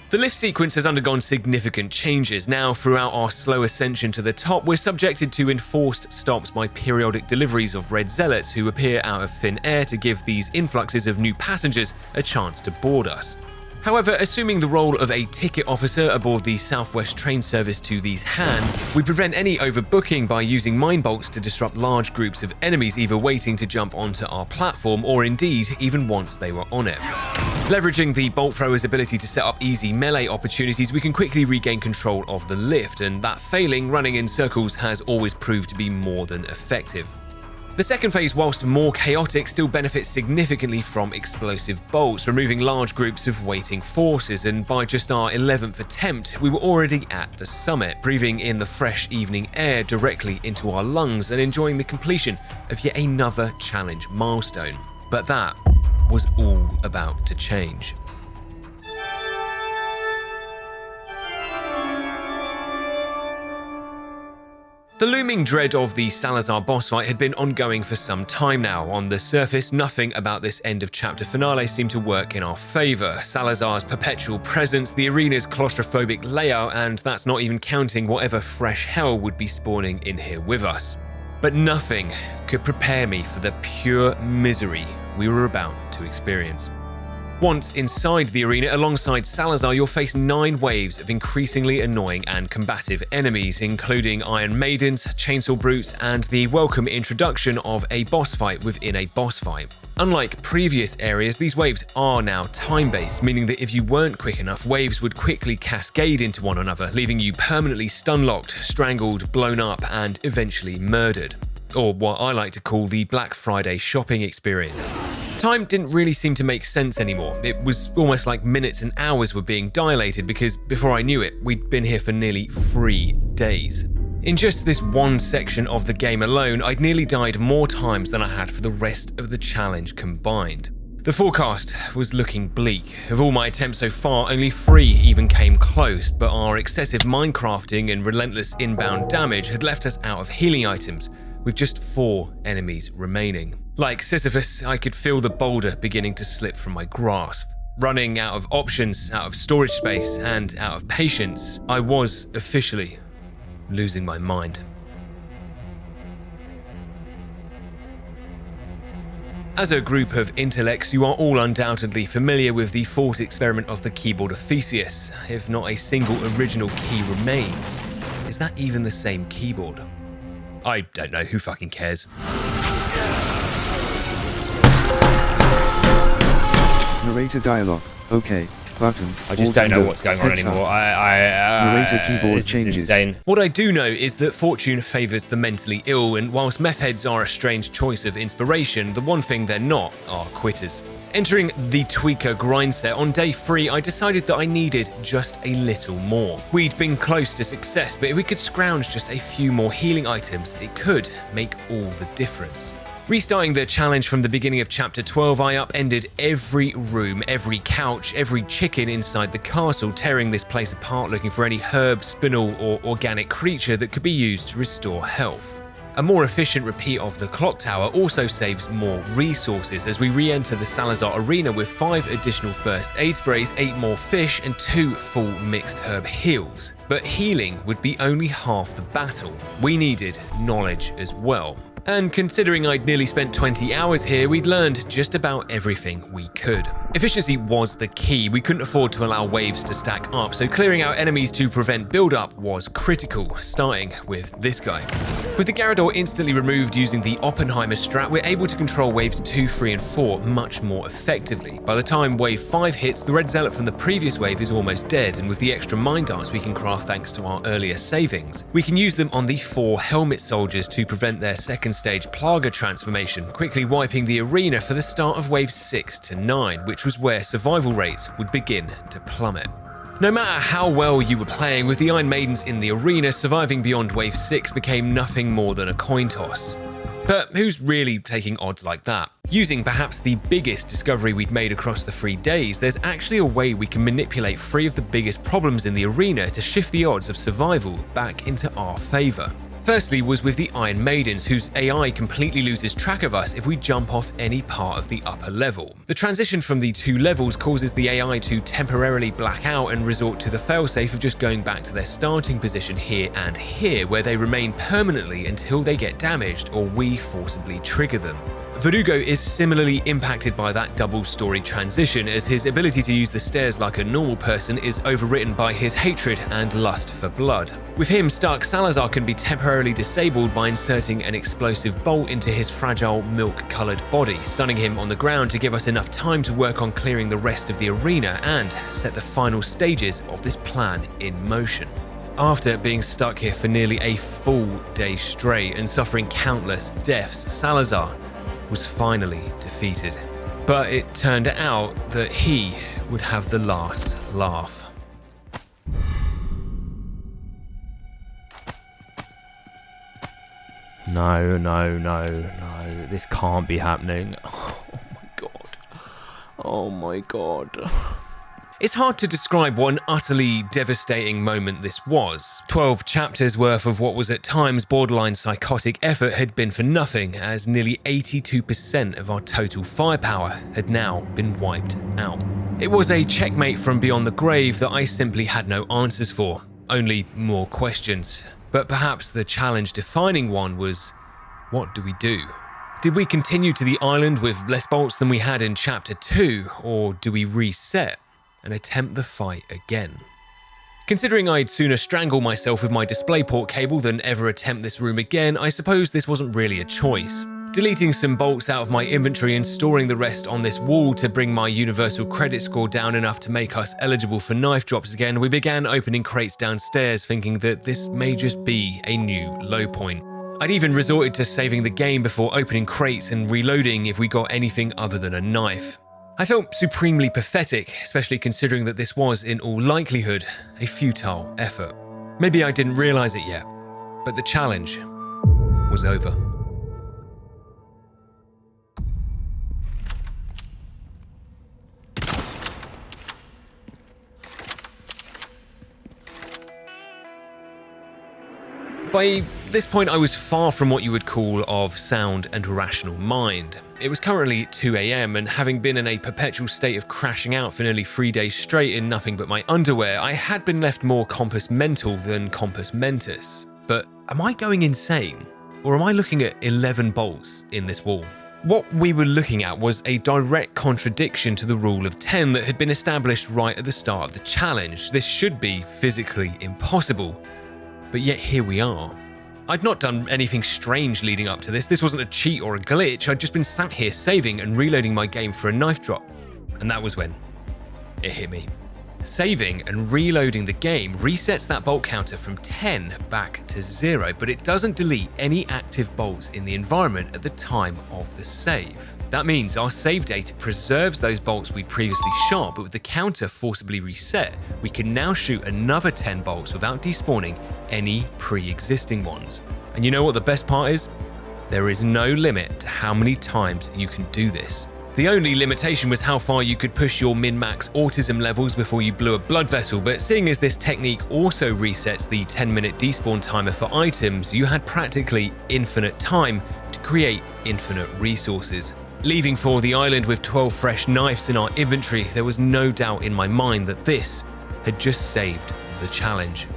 [SPEAKER 1] The lift sequence has undergone significant changes. Now, throughout our slow ascension to the top, we're subjected to enforced stops by periodic deliveries of red zealots who appear out of thin air to give these influxes of new passengers a chance to board us. However, assuming the role of a ticket officer aboard the Southwest train service to these hands, we prevent any overbooking by using mine bolts to disrupt large groups of enemies either waiting to jump onto our platform or indeed even once they were on it. Leveraging the bolt thrower's ability to set up easy melee opportunities, we can quickly regain control of the lift, and that failing, running in circles, has always proved to be more than effective. The second phase, whilst more chaotic, still benefits significantly from explosive bolts, removing large groups of waiting forces, and by just our 11th attempt, we were already at the summit, breathing in the fresh evening air directly into our lungs and enjoying the completion of yet another challenge milestone. But that was all about to change. The looming dread of the Salazar boss fight had been ongoing for some time now. On the surface, nothing about this end of chapter finale seemed to work in our favour. Salazar's perpetual presence, the arena's claustrophobic layout, and that's not even counting whatever fresh hell would be spawning in here with us. But nothing could prepare me for the pure misery we were about to experience. Once inside the arena alongside Salazar, you'll face 9 waves of increasingly annoying and combative enemies, including Iron Maidens, Chainsaw Brutes, and the welcome introduction of a boss fight within a boss fight. Unlike previous areas, these waves are now time-based, meaning that if you weren't quick enough, waves would quickly cascade into one another, leaving you permanently stun-locked, strangled, blown up, and eventually murdered. Or what I like to call the Black Friday shopping experience. Time didn't really seem to make sense anymore. It was almost like minutes and hours were being dilated because before I knew it, we'd been here for nearly 3 days. In just this one section of the game alone, I'd nearly died more times than I had for the rest of the challenge combined. The forecast was looking bleak. Of all my attempts so far, only 3 even came close, but our excessive minecrafting and relentless inbound damage had left us out of healing items, with just 4 enemies remaining. Like Sisyphus, I could feel the boulder beginning to slip from my grasp. Running out of options, out of storage space, and out of patience, I was officially losing my mind. As a group of intellects, you are all undoubtedly familiar with the thought experiment of the keyboard of Theseus. If not a single original key remains, is that even the same keyboard? I don't know, who fucking cares?
[SPEAKER 7] Narrator dialogue. Okay. Button.
[SPEAKER 6] I just don't know what's going on anymore.
[SPEAKER 7] Narrator keyboard
[SPEAKER 6] this is
[SPEAKER 7] changes.
[SPEAKER 6] insane.
[SPEAKER 1] What I do know is that fortune favours the mentally ill, and whilst meth heads are a strange choice of inspiration, the one thing they're not are quitters. Entering the Tweaker grind set, on day 3 I decided that I needed just a little more. We'd been close to success, but if we could scrounge just a few more healing items, it could make all the difference. Restarting the challenge from the beginning of chapter 12, I upended every room, every couch, every chicken inside the castle, tearing this place apart looking for any herb, spinel or organic creature that could be used to restore health. A more efficient repeat of the clock tower also saves more resources as we re-enter the Salazar arena with 5 additional first aid sprays, 8 more fish and 2 full mixed herb heals. But healing would be only half the battle. We needed knowledge as well. And considering I'd nearly spent 20 hours here, we'd learned just about everything we could. Efficiency was the key. We couldn't afford to allow waves to stack up, so clearing out enemies to prevent build-up was critical, starting with this guy. With the Garrador instantly removed using the Oppenheimer strat, we're able to control waves 2, 3 and 4 much more effectively. By the time wave 5 hits, the Red Zealot from the previous wave is almost dead, and with the extra mine darts we can craft thanks to our earlier savings, we can use them on the 4 helmet soldiers to prevent their second stage Plaga transformation, quickly wiping the arena for the start of waves 6 to 9, which was where survival rates would begin to plummet. No matter how well you were playing, with the Iron Maidens in the arena, surviving beyond wave 6 became nothing more than a coin toss. But who's really taking odds like that? Using perhaps the biggest discovery we'd made across the 3 days, there's actually a way we can manipulate 3 of the biggest problems in the arena to shift the odds of survival back into our favour. Firstly was with the Iron Maidens, whose AI completely loses track of us if we jump off any part of the upper level. The transition from the two levels causes the AI to temporarily black out and resort to the failsafe of just going back to their starting position here and here, where they remain permanently until they get damaged or we forcibly trigger them. Verdugo is similarly impacted by that double-story transition, as his ability to use the stairs like a normal person is overwritten by his hatred and lust for blood. With him, Stark Salazar can be temporarily disabled by inserting an explosive bolt into his fragile, milk-coloured body, stunning him on the ground to give us enough time to work on clearing the rest of the arena and set the final stages of this plan in motion. After being stuck here for nearly a full day straight and suffering countless deaths, Salazar was finally defeated. But it turned out that he would have the last laugh.
[SPEAKER 6] No, this can't be happening. Oh my god. Oh my god.
[SPEAKER 1] It's hard to describe what an utterly devastating moment this was. 12 chapters worth of what was at times borderline psychotic effort had been for nothing, as nearly 82% of our total firepower had now been wiped out. It was a checkmate from beyond the grave that I simply had no answers for, only more questions. But perhaps the challenge-defining one was, what do we do? Did we continue to the island with less bolts than we had in Chapter 2, or do we reset and attempt the fight again? Considering I'd sooner strangle myself with my DisplayPort cable than ever attempt this room again, I suppose this wasn't really a choice. Deleting some bolts out of my inventory and storing the rest on this wall to bring my universal credit score down enough to make us eligible for knife drops again, we began opening crates downstairs, thinking that this may just be a new low point. I'd even resorted to saving the game before opening crates and reloading if we got anything other than a knife. I felt supremely pathetic, especially considering that this was, in all likelihood, a futile effort. Maybe I didn't realize it yet, but the challenge was over. By this point, I was far from what you would call of sound and rational mind. It was currently 2 AM, and having been in a perpetual state of crashing out for nearly 3 days straight in nothing but my underwear, I had been left more compos mental than compos mentis. But am I going insane? Or am I looking at 11 bolts in this wall? What we were looking at was a direct contradiction to the rule of 10 that had been established right at the start of the challenge. This should be physically impossible. But yet here we are. I'd not done anything strange leading up to this. This wasn't a cheat or a glitch. I'd just been sat here saving and reloading my game for a knife drop. And that was when it hit me. Saving and reloading the game resets that bolt counter from 10 back to 0, but it doesn't delete any active bolts in the environment at the time of the save. That means our save data preserves those bolts we previously shot, but with the counter forcibly reset, we can now shoot another 10 bolts without despawning any pre-existing ones. And you know what the best part is? There is no limit to how many times you can do this. The only limitation was how far you could push your min-max autism levels before you blew a blood vessel, but seeing as this technique also resets the 10-minute despawn timer for items, you had practically infinite time to create infinite resources. Leaving for the island with 12 fresh knives in our inventory, there was no doubt in my mind that this had just saved the challenge.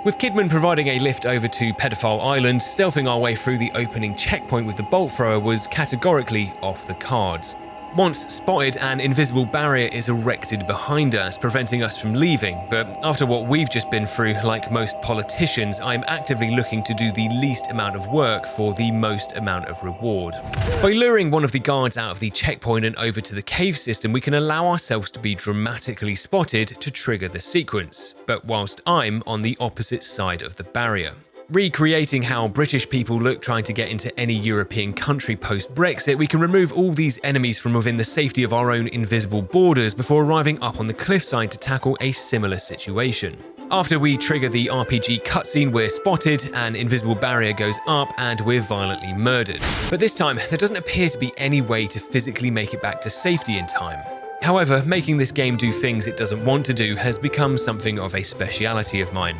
[SPEAKER 1] With Kidman providing a lift over to Pedophile Island, stealthing our way through the opening checkpoint with the bolt thrower was categorically off the cards. Once spotted, an invisible barrier is erected behind us, preventing us from leaving, but after what we've just been through, like most politicians, I'm actively looking to do the least amount of work for the most amount of reward. By luring one of the guards out of the checkpoint and over to the cave system, we can allow ourselves to be dramatically spotted to trigger the sequence, but whilst I'm on the opposite side of the barrier. Recreating how British people look trying to get into any European country post-Brexit, we can remove all these enemies from within the safety of our own invisible borders before arriving up on the cliffside to tackle a similar situation. After we trigger the RPG cutscene, we're spotted, an invisible barrier goes up, and we're violently murdered. But this time, there doesn't appear to be any way to physically make it back to safety in time. However, making this game do things it doesn't want to do has become something of a speciality of mine.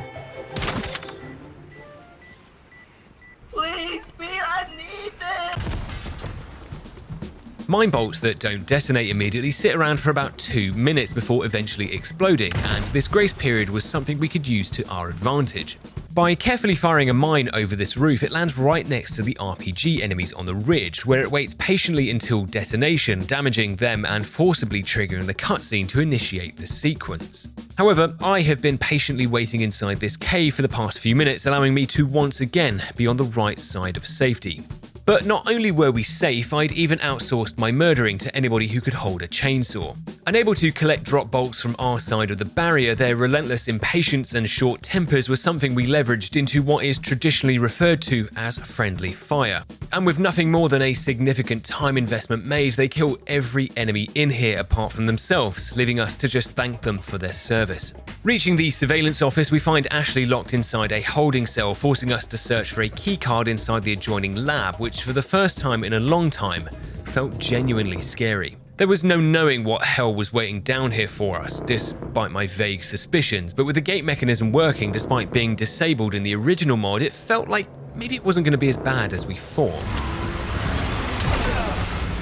[SPEAKER 5] Please, Pete, I need this.
[SPEAKER 1] Mine bolts that don't detonate immediately sit around for about 2 minutes before eventually exploding, and this grace period was something we could use to our advantage. By carefully firing a mine over this roof, it lands right next to the RPG enemies on the ridge, where it waits patiently until detonation, damaging them and forcibly triggering the cutscene to initiate the sequence. However, I have been patiently waiting inside this cave for the past few minutes, allowing me to once again be on the right side of safety. But not only were we safe, I'd even outsourced my murdering to anybody who could hold a chainsaw. Unable to collect drop bolts from our side of the barrier, their relentless impatience and short tempers were something we leveraged into what is traditionally referred to as friendly fire. And with nothing more than a significant time investment made, they kill every enemy in here apart from themselves, leaving us to just thank them for their service. Reaching the surveillance office, we find Ashley locked inside a holding cell, forcing us to search for a keycard inside the adjoining lab, which for the first time in a long time felt genuinely scary. There was no knowing what hell was waiting down here for us, despite my vague suspicions, but with the gate mechanism working despite being disabled in the original mod, it felt like maybe it wasn't going to be as bad as we thought.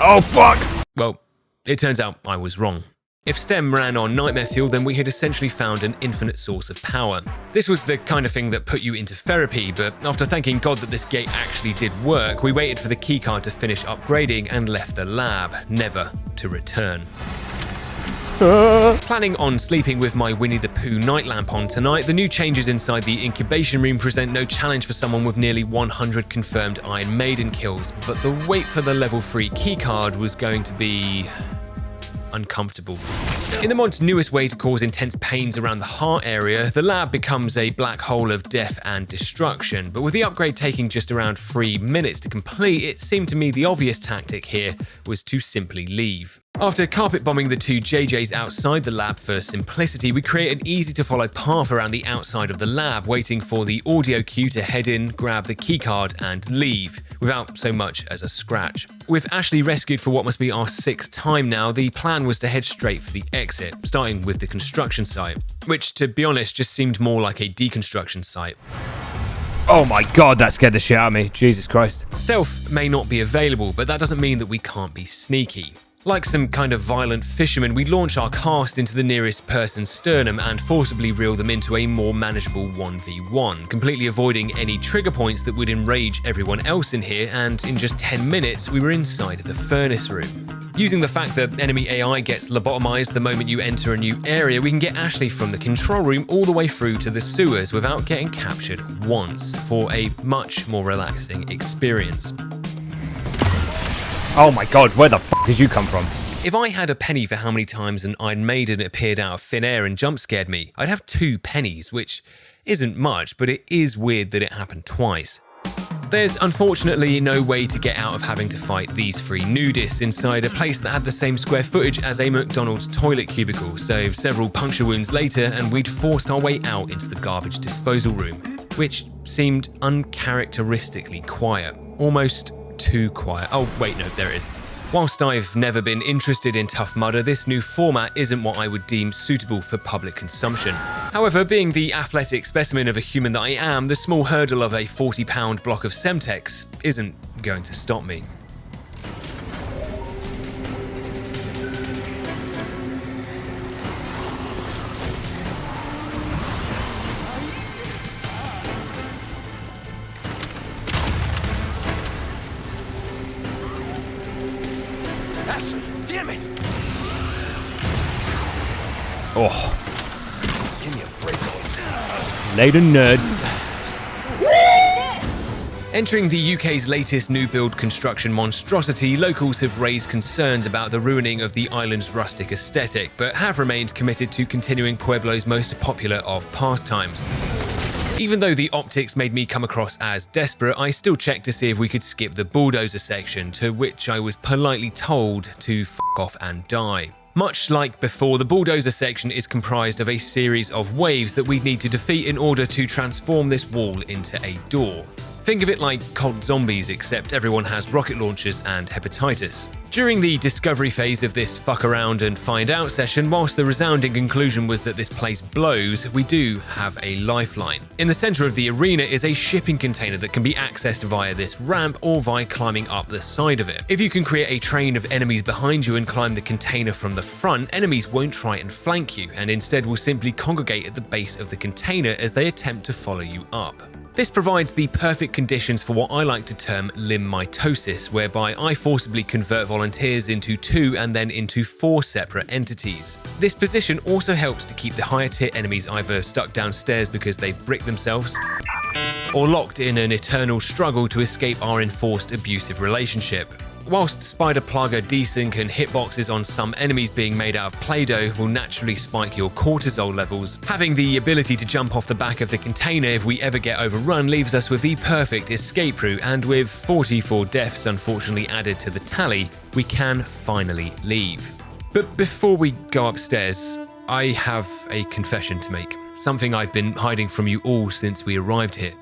[SPEAKER 6] Oh fuck!
[SPEAKER 1] Well, it turns out I was wrong. If STEM ran on nightmare fuel, then we had essentially found an infinite source of power. This was the kind of thing that put you into therapy, but after thanking God that this gate actually did work, we waited for the keycard to finish upgrading and left the lab, never to return. Planning on sleeping with my Winnie the Pooh night lamp on tonight, the new changes inside the incubation room present no challenge for someone with nearly 100 confirmed Iron Maiden kills, but the wait for the level 3 keycard was going to be uncomfortable. In the mod's newest way to cause intense pains around the heart area, the lab becomes a black hole of death and destruction, but with the upgrade taking just around 3 minutes to complete, it seemed to me the obvious tactic here was to simply leave. After carpet bombing the 2 JJs outside the lab for simplicity, we create an easy to follow path around the outside of the lab, waiting for the audio cue to head in, grab the keycard and leave, without so much as a scratch. With Ashley rescued for what must be our 6th time now, the plan was to head straight for the exit, starting with the construction site, which to be honest just seemed more like a deconstruction site.
[SPEAKER 6] Oh my god, that scared the shit out of me. Jesus Christ.
[SPEAKER 1] Stealth may not be available, but that doesn't mean that we can't be sneaky. Like some kind of violent fisherman, we launch our cast into the nearest person's sternum and forcibly reel them into a more manageable 1v1, completely avoiding any trigger points that would enrage everyone else in here, and in just 10 minutes we were inside of the furnace room. Using the fact that enemy AI gets lobotomized the moment you enter a new area, we can get Ashley from the control room all the way through to the sewers without getting captured once, for a much more relaxing experience.
[SPEAKER 6] Oh my god, where the fuck did you come from?
[SPEAKER 1] If I had a penny for how many times an Iron Maiden appeared out of thin air and jump scared me, I'd have 2 pennies, which isn't much, but it is weird that it happened twice. There's unfortunately no way to get out of having to fight these 3 nudists inside a place that had the same square footage as a McDonald's toilet cubicle, so several puncture wounds later and we'd forced our way out into the garbage disposal room, which seemed uncharacteristically quiet, almost too quiet. Oh wait, no, there it is. Whilst I've never been interested in Tough Mudder, this new format isn't what I would deem suitable for public consumption. However, being the athletic specimen of a human that I am, the small hurdle of a 40-pound block of Semtex isn't going to stop me.
[SPEAKER 5] Damn it!
[SPEAKER 6] Oh.
[SPEAKER 5] Give me a break.
[SPEAKER 6] Later, nerds.
[SPEAKER 1] Entering the UK's latest new build construction monstrosity, locals have raised concerns about the ruining of the island's rustic aesthetic, but have remained committed to continuing Pueblo's most popular of pastimes. Even though the optics made me come across as desperate, I still checked to see if we could skip the bulldozer section, to which I was politely told to f*** off and die. Much like before, the bulldozer section is comprised of a series of waves that we need to defeat in order to transform this wall into a door. Think of it like cult zombies, except everyone has rocket launchers and hepatitis. During the discovery phase of this fuck around and find out session, whilst the resounding conclusion was that this place blows, we do have a lifeline. In the center of the arena is a shipping container that can be accessed via this ramp or via climbing up the side of it. If you can create a train of enemies behind you and climb the container from the front, enemies won't try and flank you, and instead will simply congregate at the base of the container as they attempt to follow you up. This provides the perfect conditions for what I like to term limb mitosis, whereby I forcibly convert volunteers into 2 and then into 4 separate entities. This position also helps to keep the higher tier enemies either stuck downstairs because they've bricked themselves, or locked in an eternal struggle to escape our enforced abusive relationship. Whilst Spider Plugger desync and hitboxes on some enemies being made out of Play-Doh will naturally spike your cortisol levels, having the ability to jump off the back of the container if we ever get overrun leaves us with the perfect escape route, and with 44 deaths unfortunately added to the tally, we can finally leave. But before we go upstairs, I have a confession to make. Something I've been hiding from you all since we arrived here.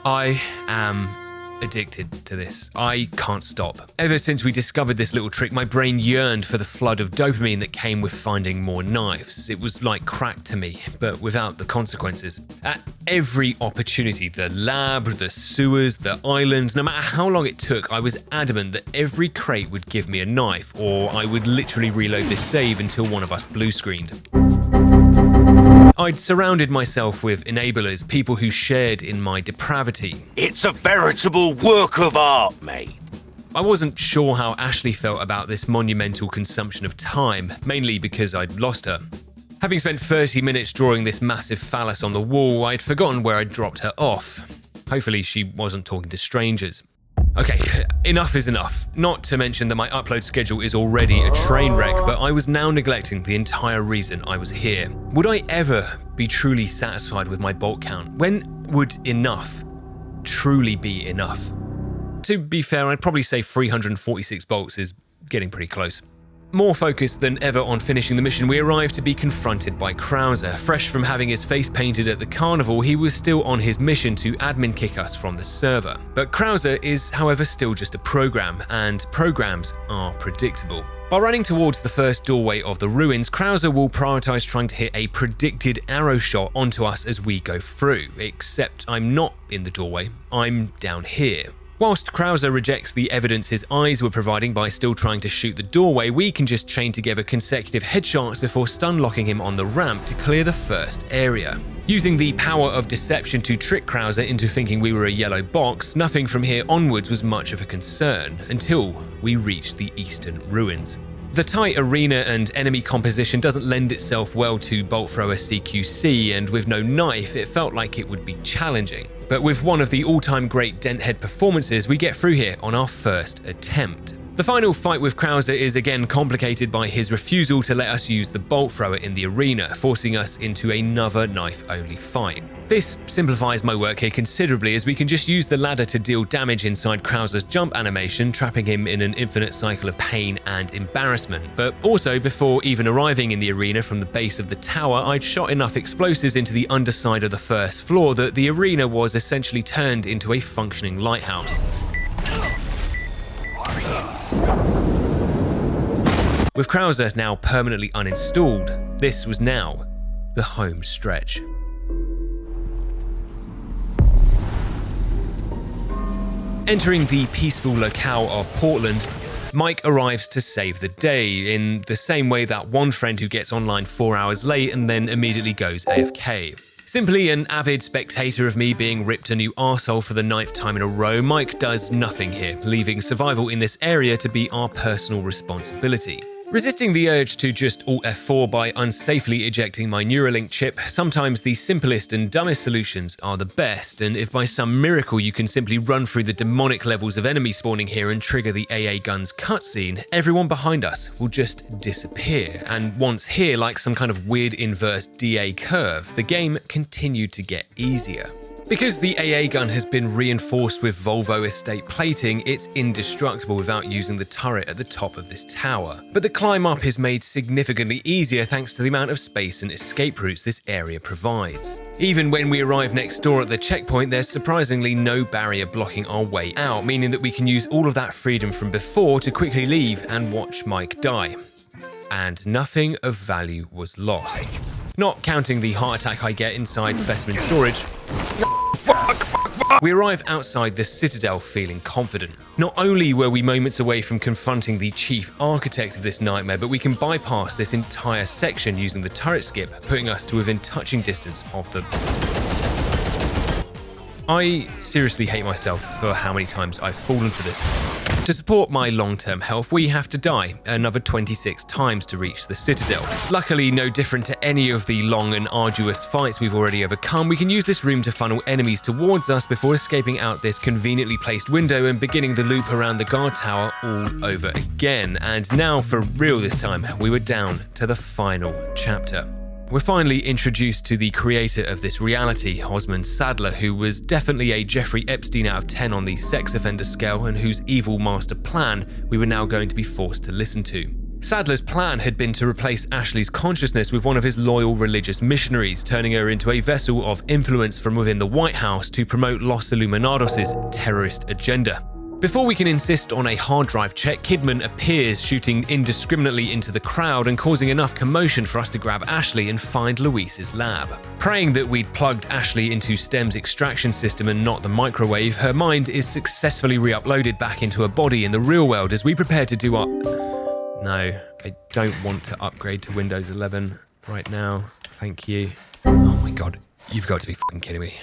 [SPEAKER 1] I am addicted to this. I can't stop. Ever since we discovered this little trick, my brain yearned for the flood of dopamine that came with finding more knives. It was like crack to me, but without the consequences. At every opportunity, the lab, the sewers, the island, no matter how long it took, I was adamant that every crate would give me a knife, or I would literally reload this save until one of us blue screened. I'd surrounded myself with enablers, people who shared in my depravity.
[SPEAKER 8] It's a veritable work of art, mate.
[SPEAKER 1] I wasn't sure how Ashley felt about this monumental consumption of time, mainly because I'd lost her. Having spent 30 minutes drawing this massive phallus on the wall, I'd forgotten where I'd dropped her off. Hopefully she wasn't talking to strangers. Okay, enough is enough. Not to mention that my upload schedule is already a train wreck, but I was now neglecting the entire reason I was here. Would I ever be truly satisfied with my bolt count? When would enough truly be enough? To be fair, I'd probably say 346 bolts is getting pretty close. More focused than ever on finishing the mission, we arrived to be confronted by Krauser. Fresh from having his face painted at the carnival, he was still on his mission to admin kick us from the server. But Krauser is, however, still just a program, and programs are predictable. While running towards the first doorway of the ruins, Krauser will prioritize trying to hit a predicted arrow shot onto us as we go through, except I'm not in the doorway, I'm down here. Whilst Krauser rejects the evidence his eyes were providing by still trying to shoot the doorway, we can just chain together consecutive headshots before stun-locking him on the ramp to clear the first area. Using the power of deception to trick Krauser into thinking we were a yellow box, nothing from here onwards was much of a concern, until we reached the eastern ruins. The tight arena and enemy composition doesn't lend itself well to bolt thrower CQC, and with no knife, it felt like it would be challenging. But with one of the all-time great Denthead performances, we get through here on our first attempt. The final fight with Krauser is again complicated by his refusal to let us use the bolt thrower in the arena, forcing us into another knife-only fight. This simplifies my work here considerably, as we can just use the ladder to deal damage inside Krauser's jump animation, trapping him in an infinite cycle of pain and embarrassment. But also, before even arriving in the arena from the base of the tower, I'd shot enough explosives into the underside of the first floor that the arena was essentially turned into a functioning lighthouse. With Krauser now permanently uninstalled, this was now the home stretch. Entering the peaceful locale of Portland, Mike arrives to save the day, in the same way that one friend who gets online 4 hours late and then immediately goes AFK. Simply an avid spectator of me being ripped a new arsehole for the 9th time in a row, Mike does nothing here, leaving survival in this area to be our personal responsibility. Resisting the urge to just Alt F4 by unsafely ejecting my Neuralink chip, sometimes the simplest and dumbest solutions are the best, and if by some miracle you can simply run through the demonic levels of enemy spawning here and trigger the AA guns cutscene, everyone behind us will just disappear, and once here, like some kind of weird inverse DA curve, the game continued to get easier. Because the AA gun has been reinforced with Volvo estate plating, it's indestructible without using the turret at the top of this tower. But the climb up is made significantly easier thanks to the amount of space and escape routes this area provides. Even when we arrive next door at the checkpoint, there's surprisingly no barrier blocking our way out, meaning that we can use all of that freedom from before to quickly leave and watch Mike die. And nothing of value was lost. Not counting the heart attack I get inside specimen storage. We arrive outside the Citadel feeling confident. Not only were we moments away from confronting the chief architect of this nightmare, but we can bypass this entire section using the turret skip, putting us to within touching distance of the... I seriously hate myself for how many times I've fallen for this. To support my long-term health, we have to die another 26 times to reach the Citadel. Luckily, no different to any of the long and arduous fights we've already overcome, we can use this room to funnel enemies towards us before escaping out this conveniently placed window and beginning the loop around the guard tower all over again. And now, for real this time, we were down to the final chapter. We're finally introduced to the creator of this reality, Osmond Sadler, who was definitely a Jeffrey Epstein out of 10 on the sex offender scale and whose evil master plan we were now going to be forced to listen to. Sadler's plan had been to replace Ashley's consciousness with one of his loyal religious missionaries, turning her into a vessel of influence from within the White House to promote Los Illuminados' terrorist agenda. Before we can insist on a hard drive check, Kidman appears, shooting indiscriminately into the crowd and causing enough commotion for us to grab Ashley and find Luis's lab. Praying that we'd plugged Ashley into STEM's extraction system and not the microwave, her mind is successfully re-uploaded back into her body in the real world as we prepare to do our... No, I don't want to upgrade to Windows 11 right now. Thank you. Oh my god, you've got to be fucking kidding me.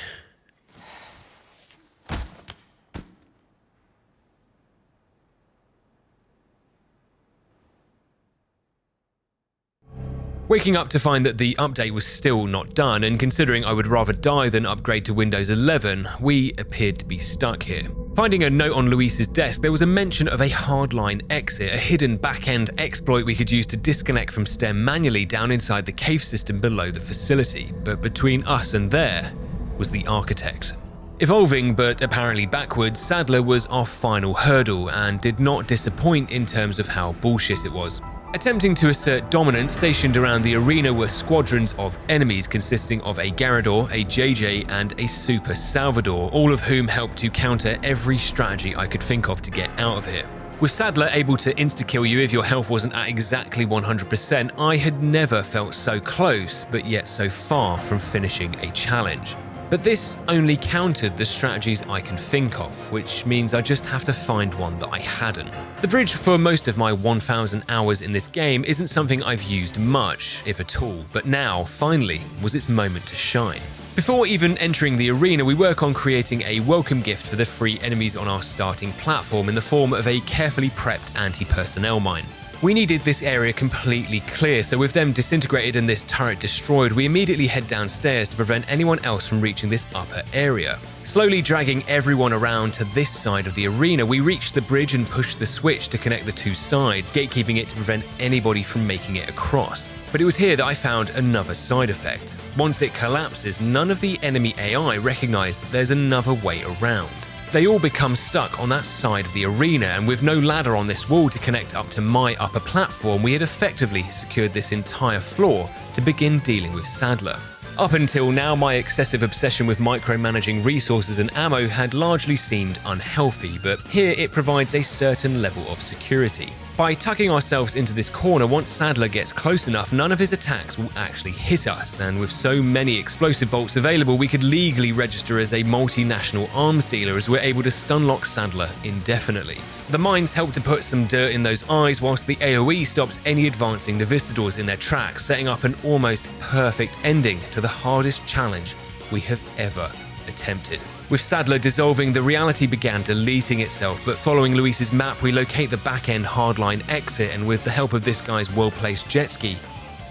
[SPEAKER 1] Waking up to find that the update was still not done, and considering I would rather die than upgrade to Windows 11, we appeared to be stuck here. Finding a note on Luis's desk, there was a mention of a hardline exit, a hidden back-end exploit we could use to disconnect from STEM manually down inside the cave system below the facility. But between us and there was the architect. Evolving, but apparently backwards, Sadler was our final hurdle and did not disappoint in terms of how bullshit it was. Attempting to assert dominance, stationed around the arena were squadrons of enemies consisting of a Garrador, a JJ, and a Super Salvador, all of whom helped to counter every strategy I could think of to get out of here. With Sadler able to insta-kill you if your health wasn't at exactly 100%, I had never felt so close, but yet so far from finishing a challenge. But this only countered the strategies I can think of, which means I just have to find one that I hadn't. The bridge for most of my 1,000 hours in this game isn't something I've used much, if at all, but now, finally, was its moment to shine. Before even entering the arena, we work on creating a welcome gift for the free enemies on our starting platform in the form of a carefully prepped anti-personnel mine. We needed this area completely clear, so with them disintegrated and this turret destroyed, we immediately head downstairs to prevent anyone else from reaching this upper area. Slowly dragging everyone around to this side of the arena, we reach the bridge and push the switch to connect the two sides, gatekeeping it to prevent anybody from making it across. But it was here that I found another side effect. Once it collapses, none of the enemy AI recognize that there's another way around. They all become stuck on that side of the arena, and with no ladder on this wall to connect up to my upper platform, we had effectively secured this entire floor to begin dealing with Sadler. Up until now, my excessive obsession with micromanaging resources and ammo had largely seemed unhealthy, but here it provides a certain level of security. By tucking ourselves into this corner, once Sadler gets close enough, none of his attacks will actually hit us, and with so many explosive bolts available, we could legally register as a multinational arms dealer as we're able to stunlock Sadler indefinitely. The mines help to put some dirt in those eyes, whilst the AoE stops any advancing Novistadors in their tracks, setting up an almost perfect ending to the hardest challenge we have ever attempted. With Sadler dissolving, the reality began deleting itself, but following Luis's map, we locate the back-end hardline exit, and with the help of this guy's well-placed jet ski,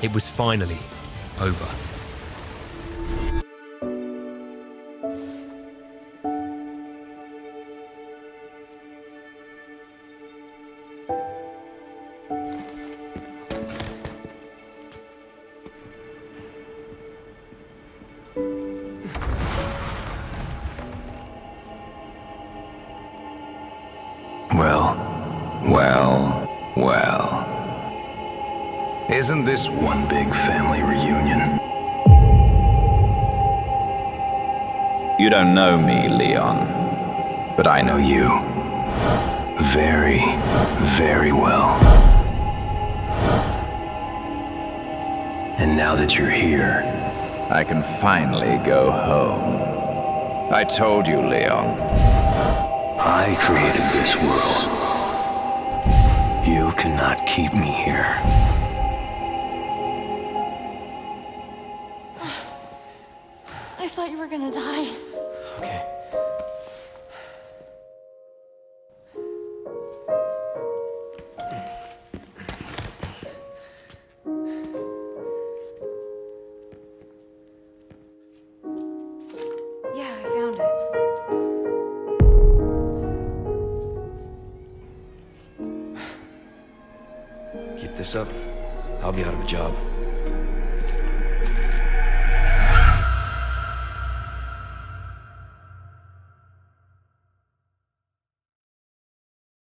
[SPEAKER 1] it was finally over.
[SPEAKER 9] Well, well. Isn't this one big family reunion? You don't know me, Leon, but I know you. Very, very well. And now that you're here, I can finally go home. I told you, Leon. I created this world. You cannot keep me here.
[SPEAKER 10] I thought you were gonna die.
[SPEAKER 9] Okay.
[SPEAKER 10] Yeah, I found it.
[SPEAKER 9] Keep this up, I'll be out of a job.